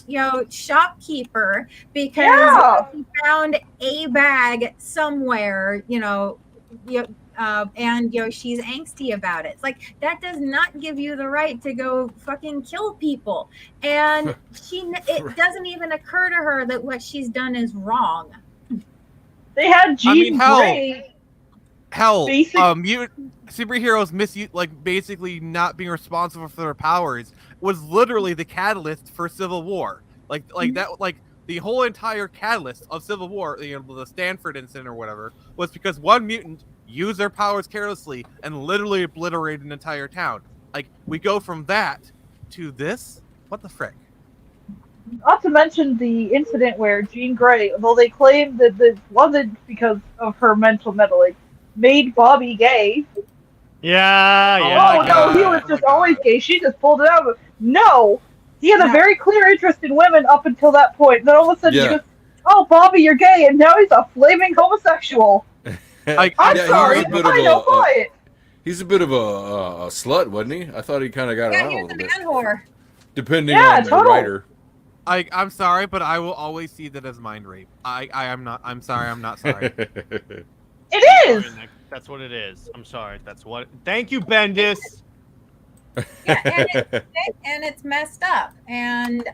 shopkeeper because she found a bag somewhere, and she's angsty about it. It's like that does not give you the right to go fucking kill people, and it doesn't even occur to her that what she's done is wrong. They had Jean Grey. Superheroes basically not being responsible for their powers was literally the catalyst for Civil War. The whole entire catalyst of Civil War, the Stanford incident or whatever, was because one mutant used their powers carelessly and literally obliterated an entire town. Like, we go from that to this? What the frick? Not to mention the incident where Jean Grey, although they claim that it wasn't because of her mental meddling, made Bobby gay. Yeah. No, he was just always gay. She just pulled it out. No, he had a very clear interest in women up until that point. Then all of a sudden, he goes, "Oh, Bobby, you're gay," and now he's a flaming homosexual. I'm sorry, I know quiet. He's a bit of a slut, wasn't he? I thought he kind of got around a little bit. Whore. Depending on the writer. I'm sorry, but I will always see that as mind rape. I'm sorry. It is. Sorry, that's what it is. I'm sorry. That's what. Thank you, Bendis. And it's messed up, and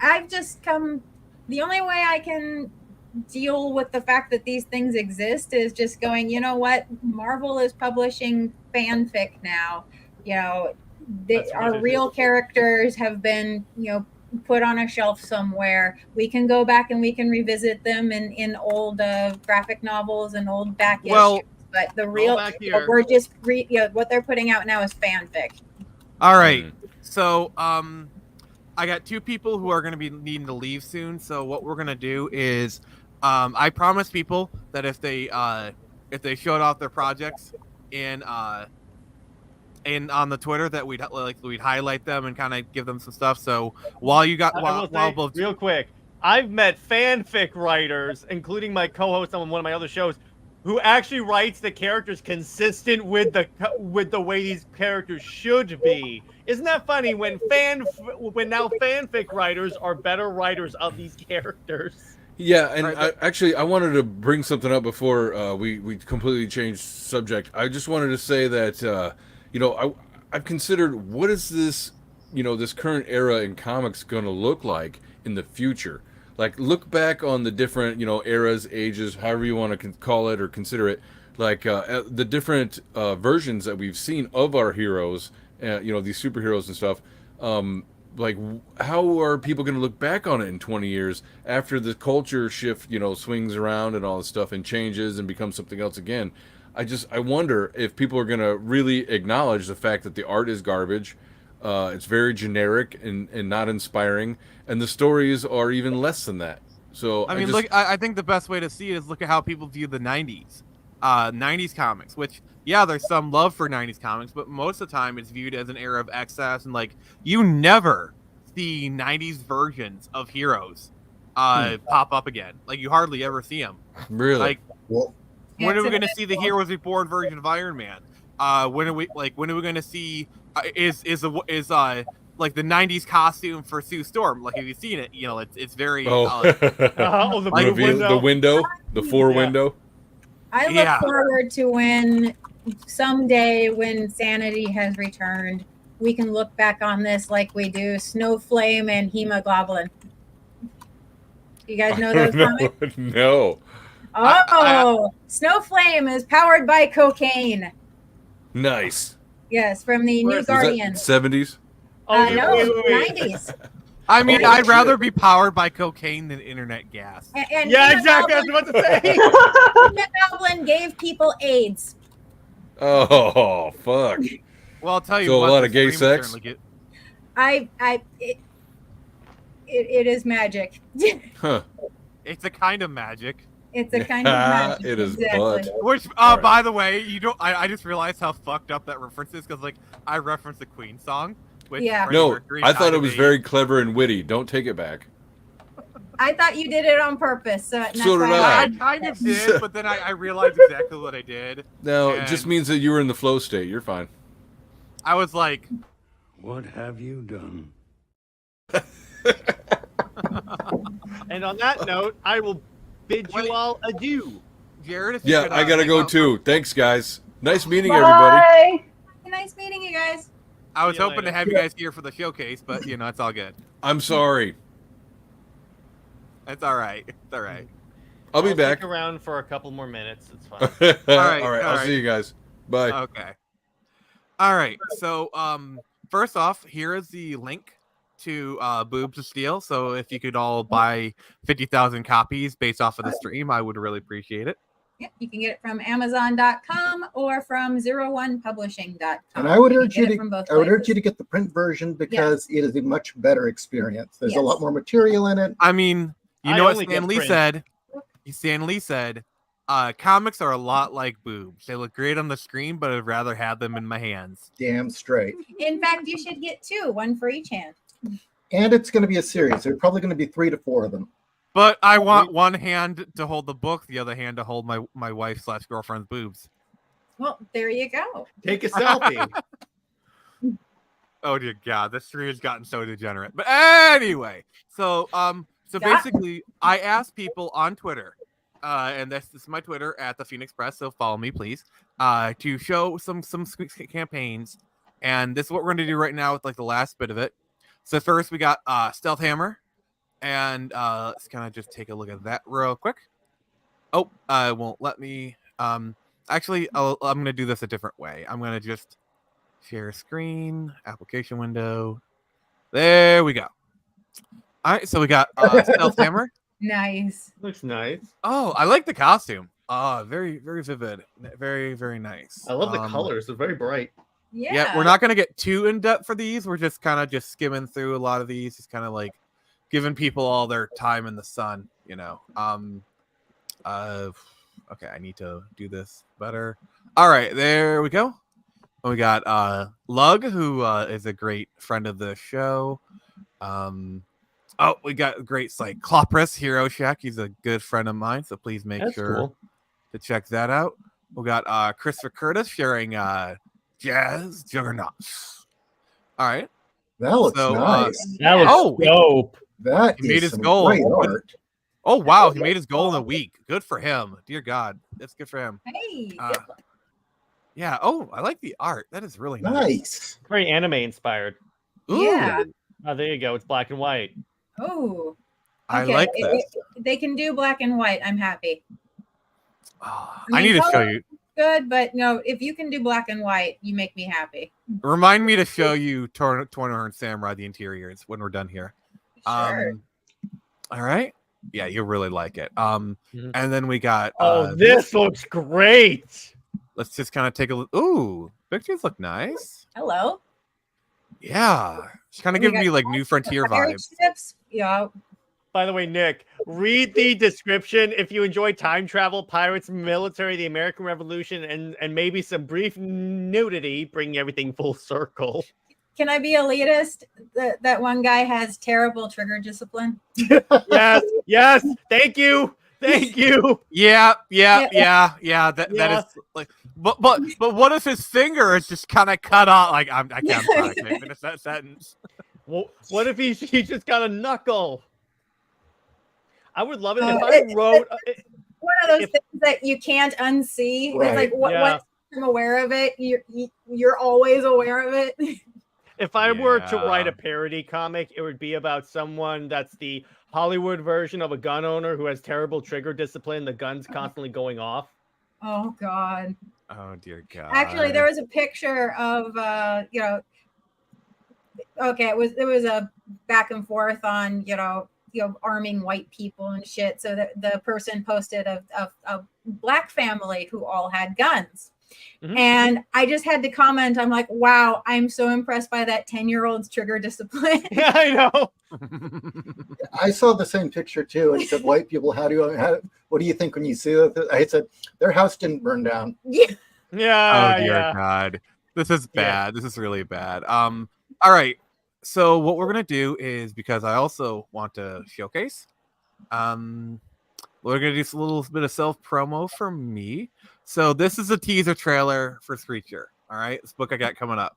I've just come. The only way I can deal with the fact that these things exist is just going, you know what? Marvel is publishing fanfic now. Our real characters have been, put on a shelf somewhere. We can go back and we can revisit them in old graphic novels and old back issues. But the real, we're just what they're putting out now is fanfic. All right. So, I got two people who are going to be needing to leave soon. So what we're going to do is, I promise people that if they showed off their projects in on the Twitter, that we'd highlight them and kind of give them some stuff. So while you got real quick, I've met fanfic writers, including my co-host on one of my other shows, who actually writes the characters consistent with the way these characters should be. Isn't that funny when now fanfic writers are better writers of these characters? Yeah, and I wanted to bring something up before we completely changed subject. I just wanted to say that I've considered what is this this current era in comics going to look like in the future. Like, look back on the different, eras, ages, however you want to call it or consider it, like the different versions that we've seen of our heroes, these superheroes and stuff. Like, how are people going to look back on it in 20 years after the culture shift, swings around and all this stuff and changes and becomes something else again? I wonder if people are going to really acknowledge the fact that the art is garbage. It's very generic and not inspiring, and the stories are even less than that. So I mean, I think the best way to see it is look at how people view the 90s. 90s comics, which, yeah, there's some love for 90s comics, but most of the time it's viewed as an era of excess, and like you never see 90s versions of heroes pop up again. Like you hardly ever see them. Really? Like, Well, when are we going to see the Heroes Reborn version of Iron Man? When are we going to see like the 90s costume for Sue Storm? Like, have you seen it? It's very the window, the window. I look forward to when someday when sanity has returned, we can look back on this like we do Snowflame and Hemoglobin. You guys know those comics? No. Oh, Snowflame is powered by cocaine. Nice. Yes, from the New Guardians. 70s? No, 90s. I mean, I'd rather be powered by cocaine than internet gas. And yeah, exactly. I was about to say. Hemoglobin gave people AIDS. Oh, fuck. Well, I'll tell you so what. A lot of gay sex? It is magic. Huh. It's a kind of magic. It's a kind of magic. It is exactly. butt. Which, by the way, I just realized how fucked up that reference is, because, like, I referenced the Queen song. Which No, I thought it was very clever and witty. Don't take it back. I thought you did it on purpose. So did I kind of did, but then I realized exactly what I did. No, it just means that you were in the flow state. You're fine. I was like, what have you done? And on that note, I will bid you all adieu. Jared, yeah, I gotta go too. Thanks, guys. Nice meeting Bye. everybody. Nice meeting you guys. I was hoping to have you guys here for the showcase, but it's all good. I'm sorry. It's all right. It's all right. I'll be back. Stick around for a couple more minutes. It's fine. all right. I'll see you guys. Bye. Okay. All right. So, first off, here is the link to Boobs of Steel. So if you could all buy 50,000 copies based off of the stream, I would really appreciate it. Yep, you can get it from Amazon.com or from 01publishing.com. And I would urge you to get the print version because it is a much better experience. There's a lot more material in it. I mean, you know what Stan Lee said? Stan Lee said, comics are a lot like boobs. They look great on the screen, but I'd rather have them in my hands. Damn straight. In fact, you should get two, one for each hand. And it's going to be a series. There's probably going to be 3 to 4 of them. But I want one hand to hold the book, the other hand to hold my wife/girlfriend's boobs. Well, there you go. Take a selfie. Oh dear God, this stream has gotten so degenerate. But anyway, so basically, I asked people on Twitter, and this is my Twitter at the Phoenix Press, so follow me, please, to show some campaigns, and this is what we're going to do right now with like the last bit of it. So first, we got Stealth Hammer. And let's kind of just take a look at that real quick. Oh, it won't let me. Actually, I'm going to do this a different way. I'm going to just share screen, application window. There we go. All right, so we got Stealth Hammer. Nice. Looks nice. Oh, I like the costume. Very, very vivid. Very, very nice. I love the colors. They're very bright. Yeah. We're not going to get too in depth for these. We're just kind of just skimming through a lot of these. Just kind of like giving people all their time in the sun, Okay, I need to do this better. All right, there we go. We got Lug, who is a great friend of the show. We got a great Cycloprus Hero Shack. He's a good friend of mine, so please make sure to check that out. We got Christopher Curtis sharing Jazz Juggernauts. All right. That looks nice. That looks dope. That he made his some goal. great art. Oh wow, he made his goal in a week. Good for him. Dear God, that's good for him. Hey. Yeah. Oh, I like the art. That is really nice. Very anime inspired. Yeah. Oh, there you go. It's black and white. Oh. I Okay, like this. they can do black and white. I'm happy. I need to show you. Good, but no, if you can do black and white, you make me happy. Remind me to show you Torno and Samurai the interiors when we're done here. Sure. All right. Yeah, you'll really like it. And then we got. This looks great. Let's just kind of take a look. Ooh, pictures look nice. Hello. Yeah, it's kind of giving me like New Frontier vibes. Ships. Yeah. By the way, Nick, read the description. If you enjoy time travel, pirates, military, the American Revolution, and maybe some brief nudity, bring everything full circle. Can I be elitist? That one guy has terrible trigger discipline. Yes. Thank you. Yeah. That is like, but what if his finger is just kind of cut off? Like I can't finish that sentence. Well, what if he just got a knuckle? I would love it if I wrote one of those things that you can't unsee. Right. It's like once I'm aware of it, you're always aware of it. If I were to write a parody comic, it would be about someone that's the Hollywood version of a gun owner who has terrible trigger discipline. The gun's constantly going off. Oh God. Oh dear God. Actually, there was a picture of okay, it was a back and forth on arming white people and shit. So the person posted a black family who all had guns. Mm-hmm. And I just had to comment. I'm like, wow, I'm so impressed by that 10-year-old's trigger discipline. Yeah, I know. I saw the same picture too. It said, white people, what do you think when you see that? I said, their house didn't burn down. Yeah. Oh dear God. This is bad. This is really bad. All right. So what we're going to do is, because I also want to showcase, we're going to do a little bit of self-promo for me. So this is a teaser trailer for Screecher. All right. This book I got coming up.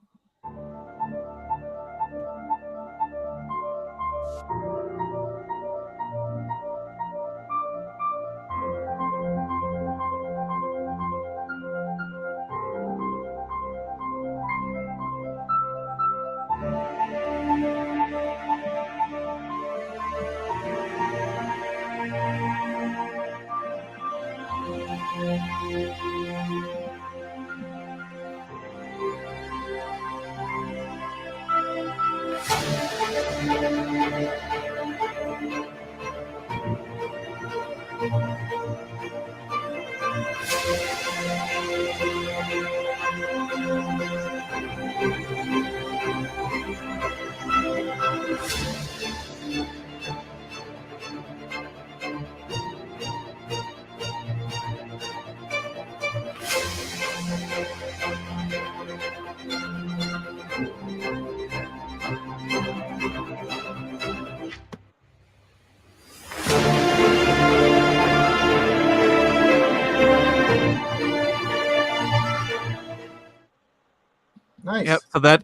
Nice. Yep. So that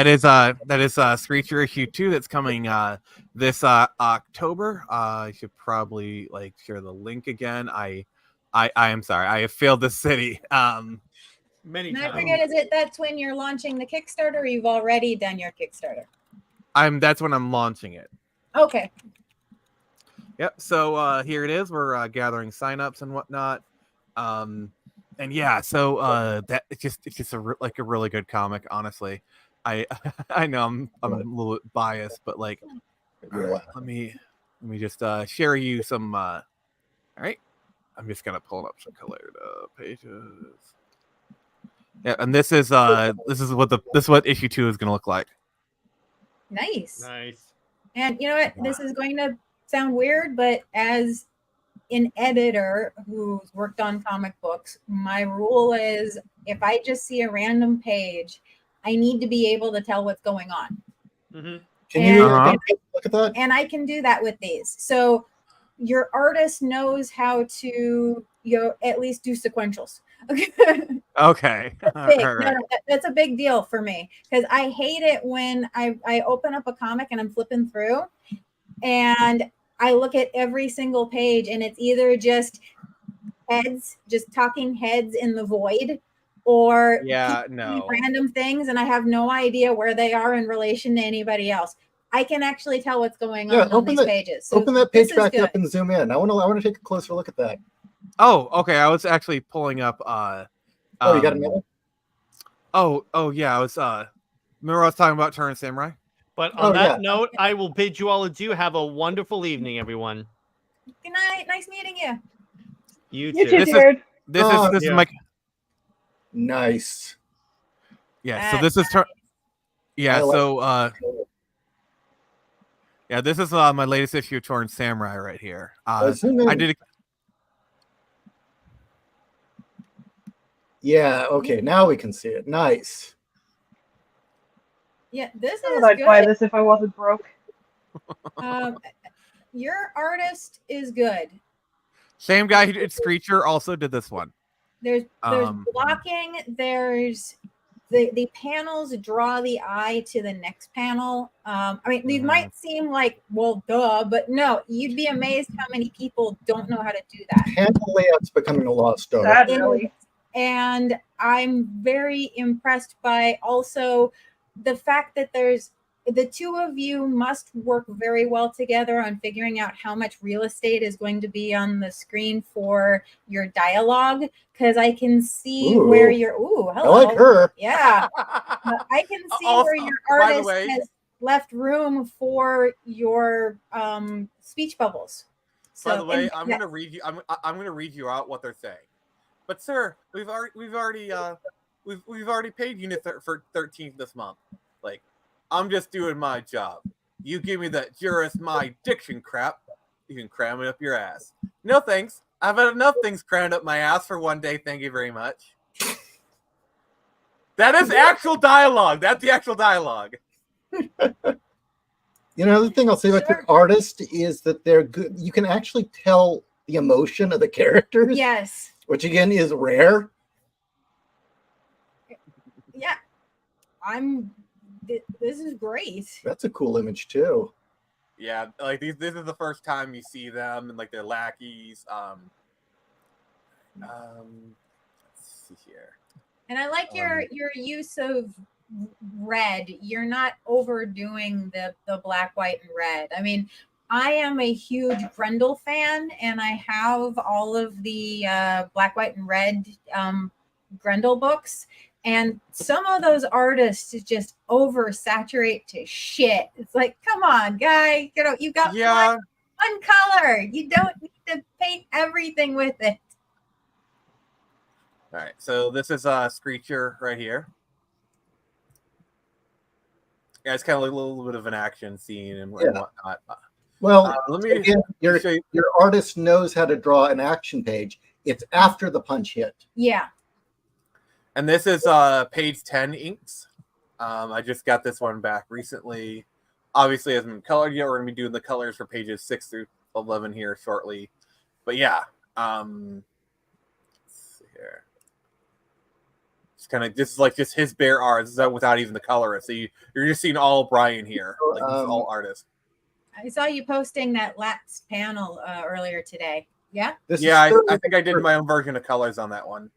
is Screecher issue 2 that's coming this October. I should probably share the link again. I am sorry. I have failed the city. Many And times. I forget, that's when you're launching the Kickstarter, or you've already done your Kickstarter? That's when I'm launching it. Okay. Yep. So here it is. We're gathering signups and whatnot. And yeah, so that it's just a really good comic. Honestly, I know I'm a little bit biased, but let me just share you some. All right, I'm just gonna pull up some colored pages. Yeah, and this is what issue 2 is gonna look like. Nice. Nice. And you know what? This is going to sound weird, but as an editor who's worked on comic books, my rule is if I just see a random page, I need to be able to tell what's going on. Mm-hmm. Can you look at that? And I can do that with these. So your artist knows how to at least do sequentials. Okay. Big. All right. No, that's a big deal for me, because I hate it when I open up a comic and I'm flipping through and I look at every single page and it's either just heads, just talking heads in the void, or no random things, and I have no idea where they are in relation to anybody else. I can actually tell what's going Yeah, on these pages. So open that this page is back good. up and zoom in. I want to take a closer look at that. Oh, okay. I was actually pulling up. Oh, you got another? Oh yeah. I was. Remember I was talking about Turn Samurai. But on that note, I will bid you all adieu. Have a wonderful evening, everyone. Good night. Nice meeting you. You You too. too, Jared. This is my. Nice. Yeah. So this is turn. Yeah. So yeah, this is my latest issue of Torn Samurai right here. I did. Yeah. Okay. Now we can see it. Nice. Yeah, this I is thought I'd good. buy this if I wasn't broke. Your artist is good. Same guy who did Screecher also did this one. There's blocking. There's the panels draw the eye to the next panel. I mean, these might seem like, well, duh, but no, you'd be amazed how many people don't know how to do that. Panel layout's becoming a lost art. Sad, really. And I'm very impressed by also the fact that there's the two of you must work very well together on figuring out how much real estate is going to be on the screen for your dialogue, because I can see where you're. Ooh, hello. I like her. Yeah, I can see where your artist has left room for your speech bubbles. So, by the way, I'm gonna read you. I'm gonna read you out what they're saying. But sir, we've already paid Unit for 13th this month. Like, I'm just doing my job. You give me that Juris my diction crap, you can cram it up your ass. No thanks. I've had enough things crammed up my ass for one day. Thank you very much. That is actual dialogue. That's the actual dialogue. You know, the thing I'll say about the artist is that they're good. You can actually tell the emotion of the characters. Yes. Which again is rare. Yeah. This is great. That's a cool image too. Yeah, like this is the first time you see them and like their lackeys. Let's see here. And I like your use of red. You're not overdoing the black, white, and red. I mean, I am a huge Grendel fan, and I have all of the black, white, and red Grendel books. And some of those artists just oversaturate to shit. It's like, come on, guy, you got one color. You don't need to paint everything with it. All right, so this is Screecher right here. Yeah, it's kind of like a little bit of an action scene and whatnot. Well, let me again, your artist knows how to draw an action page. It's after the punch hit. Yeah. And this is page 10 inks. I just got this one back recently. Obviously, it hasn't been colored yet. We're going to be doing the colors for pages 6 through 11 here shortly. But yeah, let's see here. It's kind of this is like just his bare art. This is without even the colorist. So you're just seeing all Brian here. Like this is all artists. I saw you posting that last panel earlier today. Yeah. I think I did my own version of colors on that one.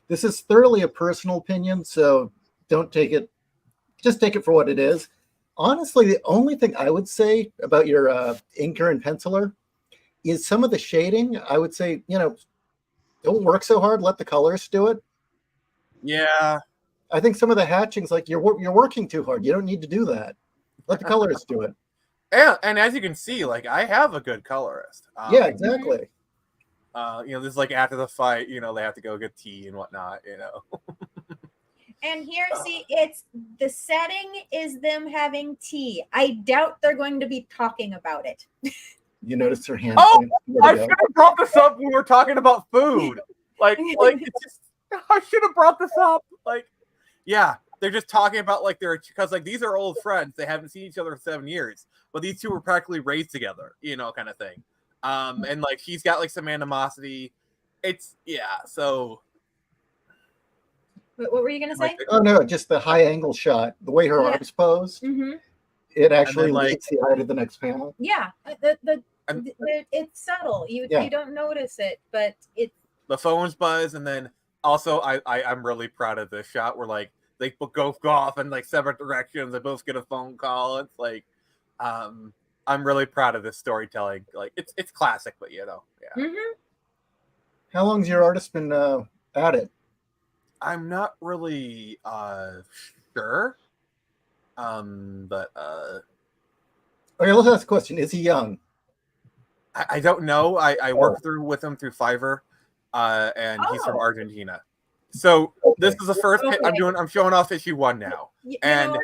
This is thoroughly a personal opinion, so don't take it. Just take it for what it is. Honestly, the only thing I would say about your inker and penciler is some of the shading. I would say, don't work so hard. Let the colors do it. Yeah. I think some of the hatchings, like you're working too hard. You don't need to do that. Let the colors do it. And as you can see, like I have a good colorist. Yeah, exactly. This is like after the fight, they have to go get tea and whatnot, And here, see, it's the setting is them having tea. I doubt they're going to be talking about it. You notice her hand. Oh, I should have brought this up when we were talking about food. It's just, I should have brought this up. Yeah, they're just talking about because these are old friends. They haven't seen each other for 7 years, but these two were practically raised together, kind of thing. And he's got some animosity. So. What were you gonna say? Oh no, just the high angle shot, the way her arms posed. Mm-hmm. It actually leads the eye to the next panel. Yeah, it's subtle. You don't notice it, but it's the phones buzz, and then also I'm really proud of this shot where they both go off in separate directions. They both get a phone call. It's I'm really proud of this storytelling. Like it's classic, but yeah. Mm-hmm. How long's your artist been at it? I'm not really sure. But Okay, let's ask a question. Is he young? I don't know. I work with him through Fiverr, and he's from Oh. Argentina. So this is the first. Okay. I'm showing off issue 1 now, and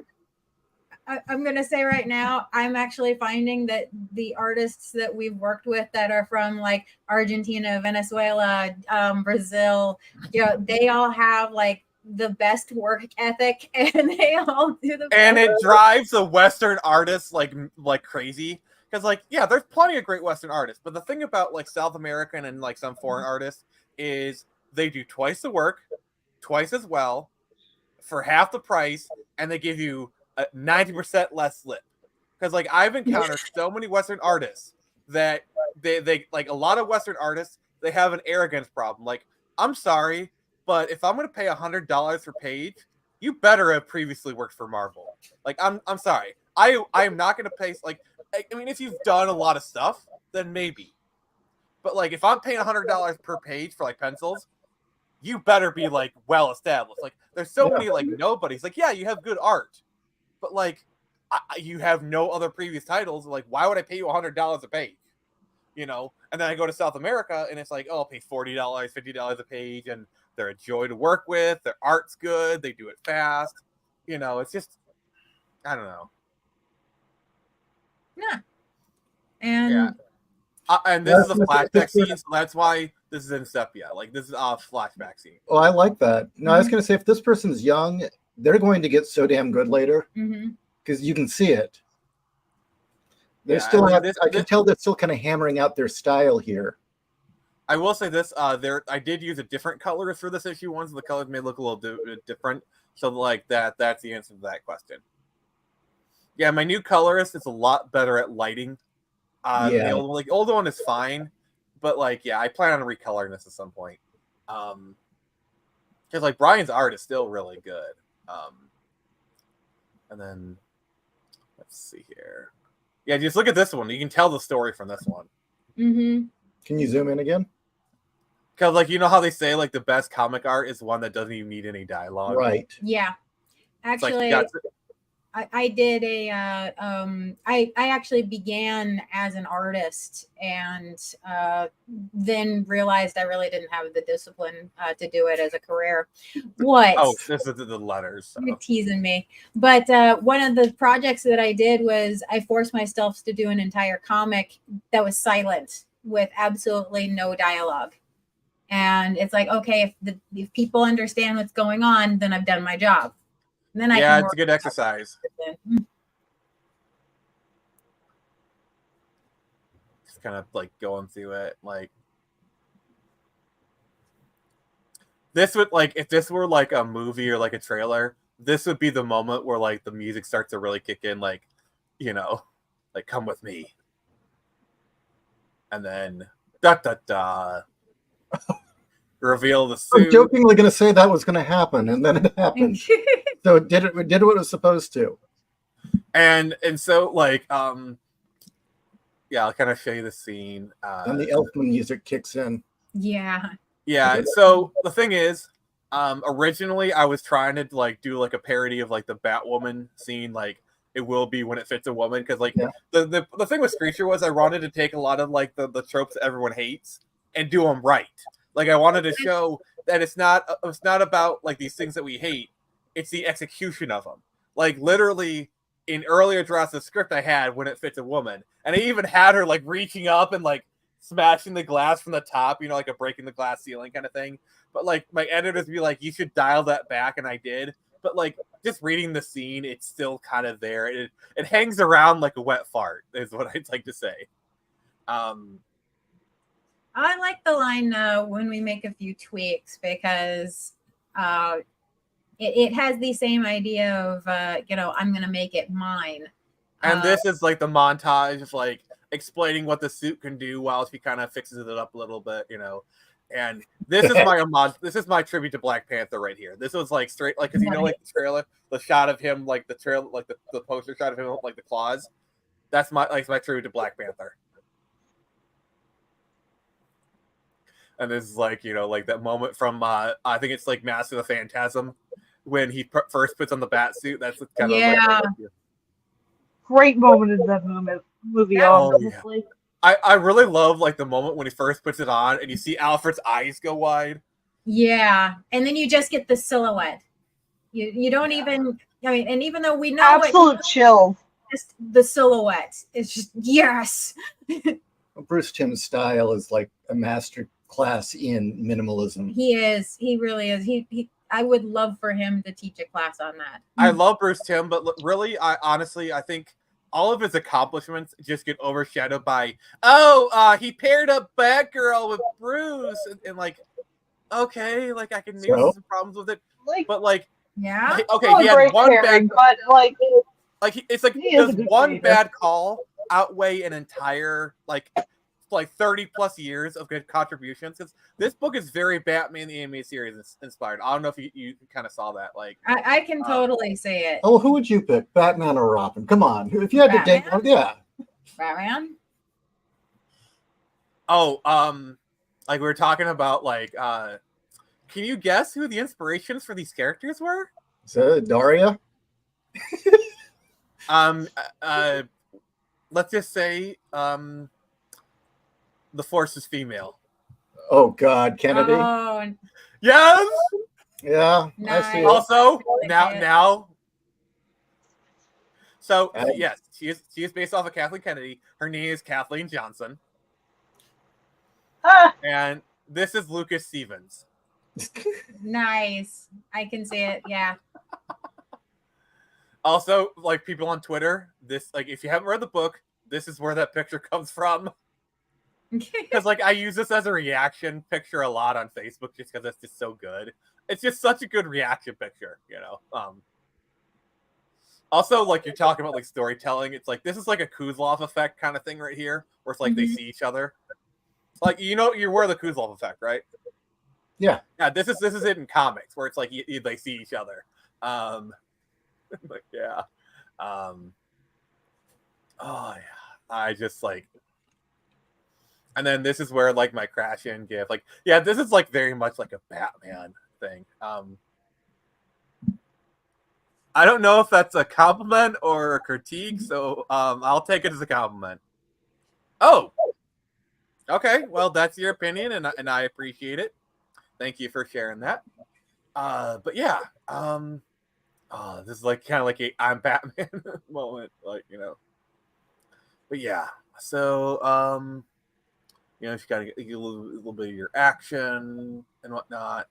I'm going to say right now, I'm actually finding that the artists that we've worked with that are from like Argentina, Venezuela, Brazil, they all have like the best work ethic, and they all do the. And it drives the Western artists like crazy. Because like, yeah, there's plenty of great Western artists, but the thing about like South American and like some foreign artists is they do twice the work, twice as well, for half the price, and they give you 90% less slip. Because like I've encountered so many Western artists that they like a lot of Western artists, they have an arrogance problem. Like, I'm sorry, but if I'm gonna pay $100 per page, you better have previously worked for Marvel. Like, I'm sorry, I am not gonna pay like. I mean, if you've done a lot of stuff, then maybe. But like, if I'm paying $100 per page for like pencils, you better be like well established. Like, there's so many like nobodies. Like, yeah, you have good art, but like, you have no other previous titles. Like, why would I pay you $100 a page? You know? And then I go to South America, and it's like, oh, I'll pay $40, $50 a page, and they're a joy to work with. Their art's good. They do it fast. You know, it's just, I don't know. Yeah. And and this is a flashback scene, so that's why this is in sepia. Like, this is a flashback scene. Oh, I like that. No, I was going to say, if this person's young, they're going to get so damn good later because you can see it. They still have. I can tell they're still kind of hammering out their style here. I will say this: I did use a different color for this issue 1, so the colors may look a little different. So, like that's the answer to that question. Yeah, my new colorist is a lot better at lighting. The old one is fine, but like, yeah, I plan on recoloring this at some point. Because like Brian's art is still really good. And then let's see here. Yeah, just look at this one. You can tell the story from this one. Can you zoom in again? Because like, you know how they say like the best comic art is one that doesn't even need any dialogue, right? Yeah, actually. I did a I actually began as an artist, and then realized I really didn't have the discipline to do it as a career. What? Oh, this is the letters. So. You're teasing me. But one of the projects that I did was I forced myself to do an entire comic that was silent with absolutely no dialogue. And it's like, okay, if people understand what's going on, then I've done my job. Then it's a good exercise. Just kind of like going through it. Like, this would, like, if this were like a movie or like a trailer, this would be the moment where like the music starts to really kick in. Like, you know, like, come with me. And then reveal the suit. I'm jokingly going to say that was going to happen, and then it happened. So it did what it was supposed to. And so like yeah, I'll kind of show you the scene. And the Elfman music kicks in. Yeah. Yeah. So the thing is, originally I was trying to like do like a parody of like the Batwoman scene, like it will be when it fits a woman, because like the thing with Screecher was I wanted to take a lot of like the tropes that everyone hates and do them right. Like, I wanted to show that it's not about like these things that we hate. It's the execution of them. Like, literally, in earlier drafts of the script I had when it fits a woman, and I even had her like reaching up and like smashing the glass from the top, you know, like a breaking the glass ceiling kind of thing. But like my editors would be like, you should dial that back, and I did. But like, just reading the scene, it's still kind of there. It hangs around like a wet fart, is what I'd like to say. I like the line when we make a few tweaks, because it has the same idea of, I'm going to make it mine. And this is like the montage of like explaining what the suit can do while she kind of fixes it up a little bit, you know. And this is my homage. This is my tribute to Black Panther right here. This was like straight, like, because you know, like the trailer, the shot of him, like the trail, like the poster shot of him, like the claws. That's my tribute to Black Panther. And this is like, like that moment from I think it's like Master of the Phantasm when he first puts on the bat suit. That's kind of Great moment in that movie. Honestly. I really love like the moment when he first puts it on and you see Alfred's eyes go wide. Yeah, and then you just get the silhouette. You don't even. I mean, and even though we know absolute chills, just the silhouette is just yes. Bruce Timm's style is like a master class in minimalism. He is. He really is. He I would love for him to teach a class on that. I love Bruce Timm, but really, I think all of his accomplishments just get overshadowed by he paired up Batgirl with Bruce and like, okay, like I can maybe see some problems with it, but like, yeah, okay, he had one bad, but like it's like does one bad call outweigh an entire like 30 plus years of good contributions? Because this book is very Batman the Animated Series inspired. I don't know if you kind of saw that. Like, I can totally say it. Oh, who would you pick, Batman or Robin? Come on, if you had to take, Batman. Oh, like we were talking about, like, can you guess who the inspirations for these characters were? So Daria. Let's just say, the Force is female. Oh God, Kennedy. Oh, yes. Yeah. nice. I see it. Also, now. So yes, she is based off of Kathleen Kennedy. Her name is Kathleen Johnson. And this is Lucas Stevens. Nice. I can see it. Yeah. Also, like people on Twitter, this like if you haven't read the book, this is where that picture comes from. Because like I use this as a reaction picture a lot on Facebook just because it's just so good. It's just such a good reaction picture, Also, like you're talking about like storytelling, it's like this is like a Kuzlov effect kind of thing right here, where it's like they see each other. Like you're aware of the Kuzlov effect, right? Yeah. Yeah. This is it in comics where it's like they see each other. But yeah. Oh yeah. I just like. And then this is where like my crash in gif, like yeah, this is like very much like a Batman thing. I don't know if that's a compliment or a critique, so I'll take it as a compliment. Oh, okay. Well, that's your opinion, and I appreciate it. Thank you for sharing that. But yeah, this is like kind of like a I'm Batman moment, like But yeah, so you got to get a little bit of your action and whatnot.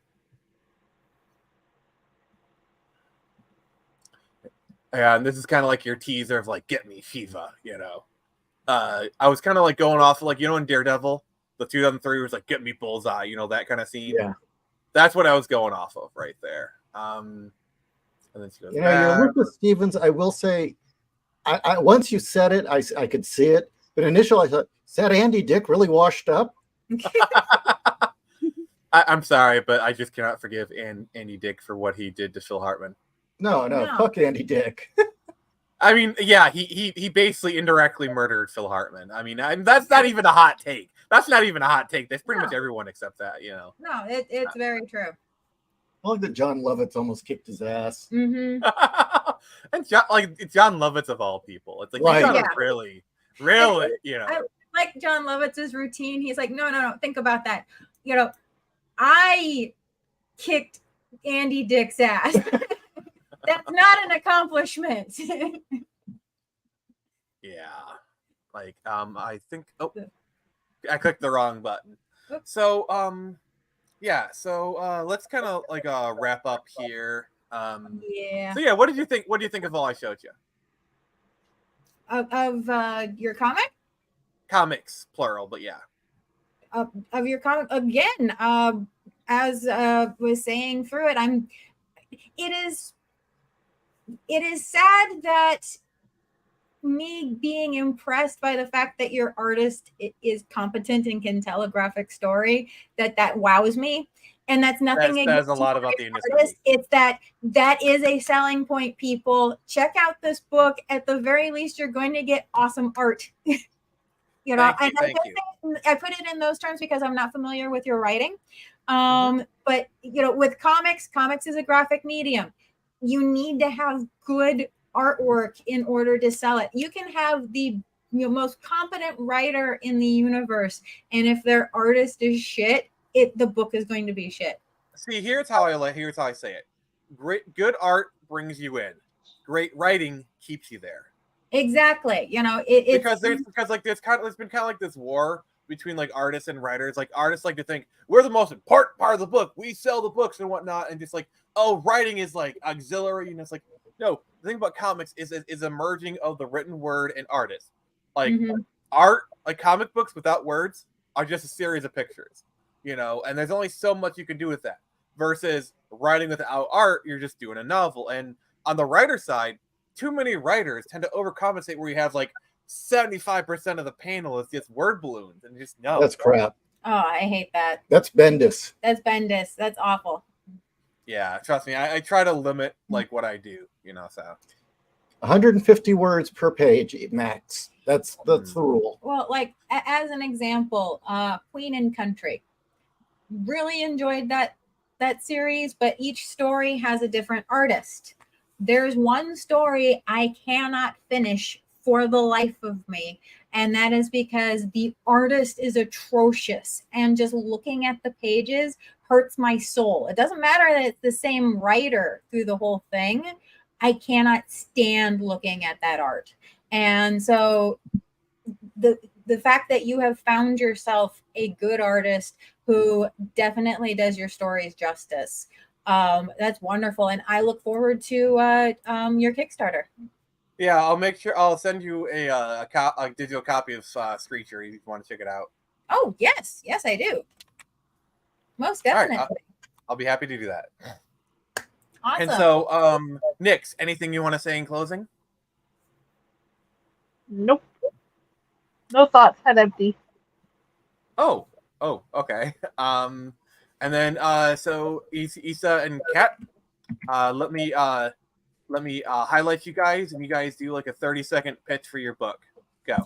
And this is kind of like your teaser of like, get me Shiva, I was kind of like going off of like, in Daredevil, the 2003 was like, get me Bullseye, that kind of scene. Yeah. That's what I was going off of right there. And then she goes back. Lucas Stevens, I will say, I once you said it, I could see it. But initially I thought, is that Andy Dick really washed up? I'm sorry, but I just cannot forgive Andy Dick for what he did to Phil Hartman. No, fuck Andy Dick. I mean, yeah, he basically indirectly murdered Phil Hartman. I mean, that's not even a hot take. That's not even a hot take. That's pretty much everyone accepts that, No, it's very true. I like that John Lovitz almost kicked his ass. Mm-hmm. And John Lovitz of all people. It's like, you gotta really, I like John Lovitz's routine. He's like, no, think about that. I kicked Andy Dick's ass. That's not an accomplishment. Yeah. Like, I think, I clicked the wrong button. So, yeah, so let's kind of like wrap up here. Yeah. So yeah, what did you think? What do you think of all I showed you? Of your comic? Comics, plural, but yeah. Of your comic again. As was saying through it, it is sad that me being impressed by the fact that your artist is competent and can tell a graphic story, that wows me. And that's nothing That against says a lot about the industry. artists. It's that is a selling point, people. Check out this book. At the very least, you're going to get awesome art. You know, Thank you. I put it in those terms because I'm not familiar with your writing. But you know, with comics is a graphic medium. You need to have good artwork in order to sell it. You can have the most competent writer in the universe, and if their artist is shit, the book is going to be shit. See, here's how I say it. Good art brings you in. Great writing keeps you there. Exactly. You know, because there's been kind of like this war between like artists and writers. Like artists like to think we're the most important part of the book. We sell the books and whatnot, and just like, oh, writing is like auxiliary, and it's like, no. The thing about comics is a merging of the written word and artists. Like art, like comic books without words are just a series of pictures, you know. And there's only so much you can do with that. Versus writing without art, you're just doing a novel. And on the writer side, too many writers tend to overcompensate where you have like 75% of the panel is just word balloons and just no. That's crap. Oh, I hate that. That's Bendis. That's Bendis. That's awful. Yeah, trust me. I try to limit like what I do, you know, so 150 words per page max. That's the rule. Well, like as an example, Queen and Country. Really enjoyed that series, but each story has a different artist. There's one story I cannot finish for the life of me, and that is because the artist is atrocious, and just looking at the pages hurts my soul. It doesn't matter that it's the same writer through the whole thing. I cannot stand looking at that art. And so the fact that you have found yourself a good artist who definitely does your stories justice, that's wonderful, and I look forward to your Kickstarter. Yeah, I'll make sure I'll send you a digital copy of Screecher if you want to check it out. Oh yes, I do. Most definitely. Right, I'll be happy to do that. Awesome. And so, Nix, anything you want to say in closing? Nope. No thoughts. Head empty. Oh, okay. And then so Issa and Kat, let me highlight you guys, and you guys do like a 30-second pitch for your book. Go.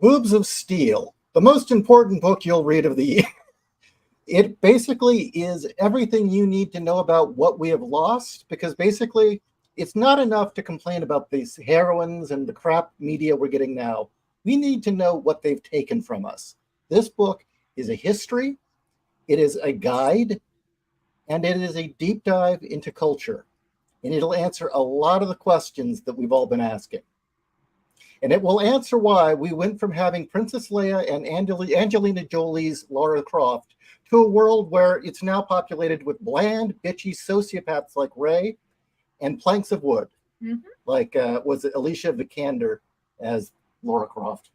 Boobs of Steel, the most important book you'll read of the year. It basically is everything you need to know about what we have lost, because basically it's not enough to complain about these heroines and the crap media we're getting now. We need to know what they've taken from us. This book is a history, it is a guide, and it is a deep dive into culture. And it'll answer a lot of the questions that we've all been asking. And it will answer why we went from having Princess Leia and Angelina Jolie's Lara Croft to a world where it's now populated with bland, bitchy sociopaths like Rey and planks of wood, like was it Alicia Vikander as Lara Croft?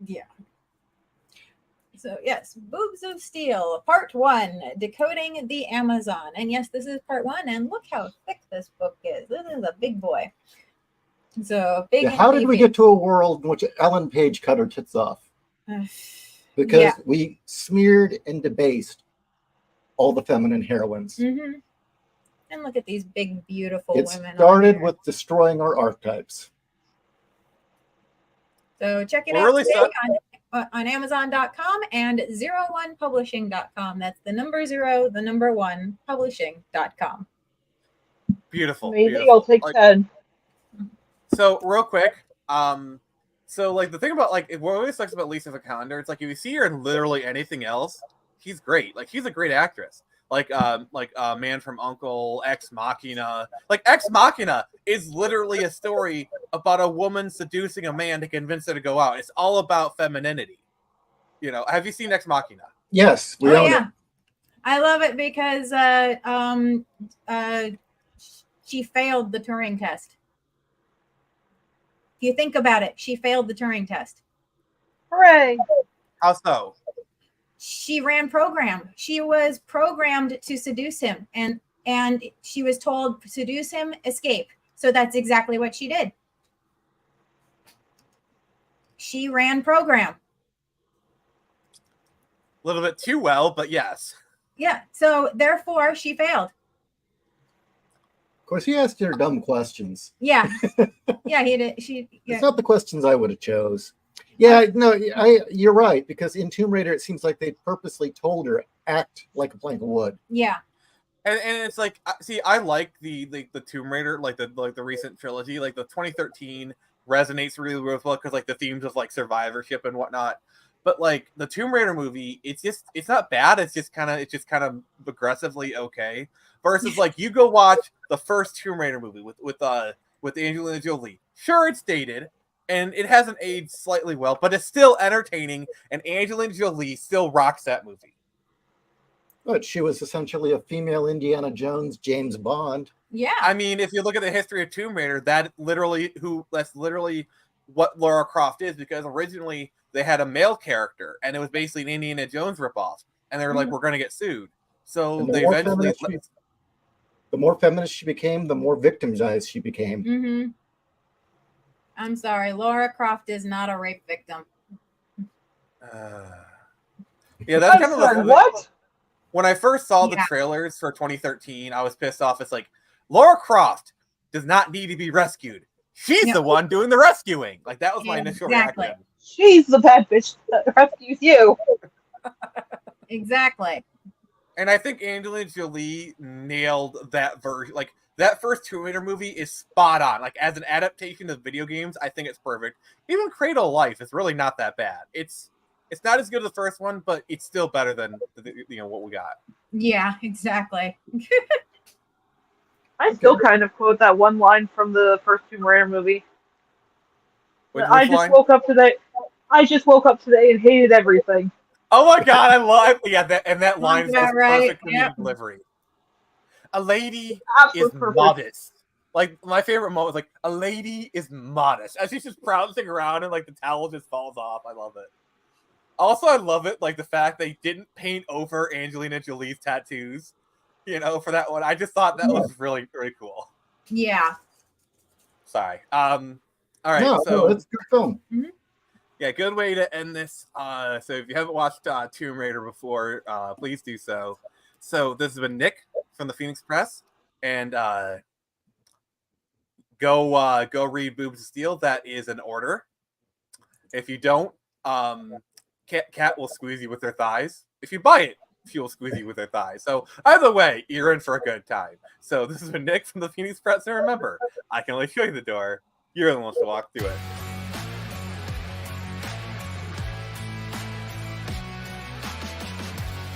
Yeah. So yes, Boobs of Steel, Part 1, Decoding the Amazon. And yes, this is Part 1, and look how thick this book is. This is a big boy. So big. Yeah, how did we get to a world in which Ellen Page cut her tits off? Because we smeared and debased all the feminine heroines. And look at these big, beautiful It women. started with destroying our archetypes. So check it We're out really today on Amazon.com and 01publishing.com. That's the number 0, the number 1 publishing.com. Beautiful. Maybe beautiful. I'll take 10. So real quick, so like the thing about like what always sucks about Lisa Vikander, it's like if you see her in literally anything else, she's great. Like she's a great actress. Like Man from U.N.C.L.E., Ex Machina. Like Ex Machina is literally a story about a woman seducing a man to convince her to go out. It's all about femininity. You know, have you seen Ex Machina? Yes, we own it. I love it because she failed the Turing test. If you think about it, she failed the Turing test. Hooray! How so? She ran program. She was programmed to seduce him, and she was told, seduce him, escape. So that's exactly what she did. She ran program. A little bit too well, but yes. Yeah. So therefore, she failed. Of course, he asked her dumb questions. Yeah. Yeah, he did. It's not the questions I would have chose. Yeah, no, you're right, because in Tomb Raider, it seems like they purposely told her act like a plank of wood. Yeah. And it's like, see, I like the Tomb Raider, like the recent trilogy, like the 2013 resonates really well because like the themes of like survivorship and whatnot. But like the Tomb Raider movie, it's not bad. It's just kind of aggressively okay. Versus like you go watch the first Tomb Raider movie with Angelina Jolie. Sure, it's dated and it hasn't aged slightly well, but it's still entertaining. And Angelina Jolie still rocks that movie. But she was essentially a female Indiana Jones, James Bond. Yeah. I mean, if you look at the history of Tomb Raider, that's literally what Lara Croft is, because originally they had a male character and it was basically an Indiana Jones ripoff. And they were like, we're going to get sued. So they eventually... The more feminist she became, the more victimized she became. Mm-hmm. I'm sorry. Lara Croft is not a rape victim. Yeah, that's kind of like... What? When I first saw the trailers for 2013, I was pissed off. It's like, Lara Croft does not need to be rescued. She's the one doing the rescuing. Like, that was my initial reaction. She's the bad bitch that rescues you. Exactly. And I think Angelina Jolie nailed that version. Like, that first Tomb Raider movie is spot on. Like, as an adaptation of video games, I think it's perfect. Even Cradle of Life is really not that bad. It's not as good as the first one, but it's still better than what we got. Yeah, exactly. I still kind of quote that one line from the first Tomb Raider movie. I just woke up today and hated everything. Oh my god, I love that line is just perfect delivery. A lady is modest. Like, my favorite moment was like, a lady is modest. As she's just prancing around and like the towel just falls off. I love it. Also, I love it, like the fact they didn't paint over Angelina Jolie's tattoos, for that one. I just thought that was really, really cool. Yeah. Sorry. All right. No, it's a good film. Mm-hmm. Yeah, good way to end this. So if you haven't watched Tomb Raider before, please do so. So this has been Nick from the Phoenix Press, and go read Boobs of Steel. That is an order. If you don't, Cat will squeeze you with her thighs. If you buy it, she will squeeze you with her thighs. So either way, you're in for a good time. So this has been Nick from the Phoenix Press, and remember, I can only show you the door. You're the one to walk through it.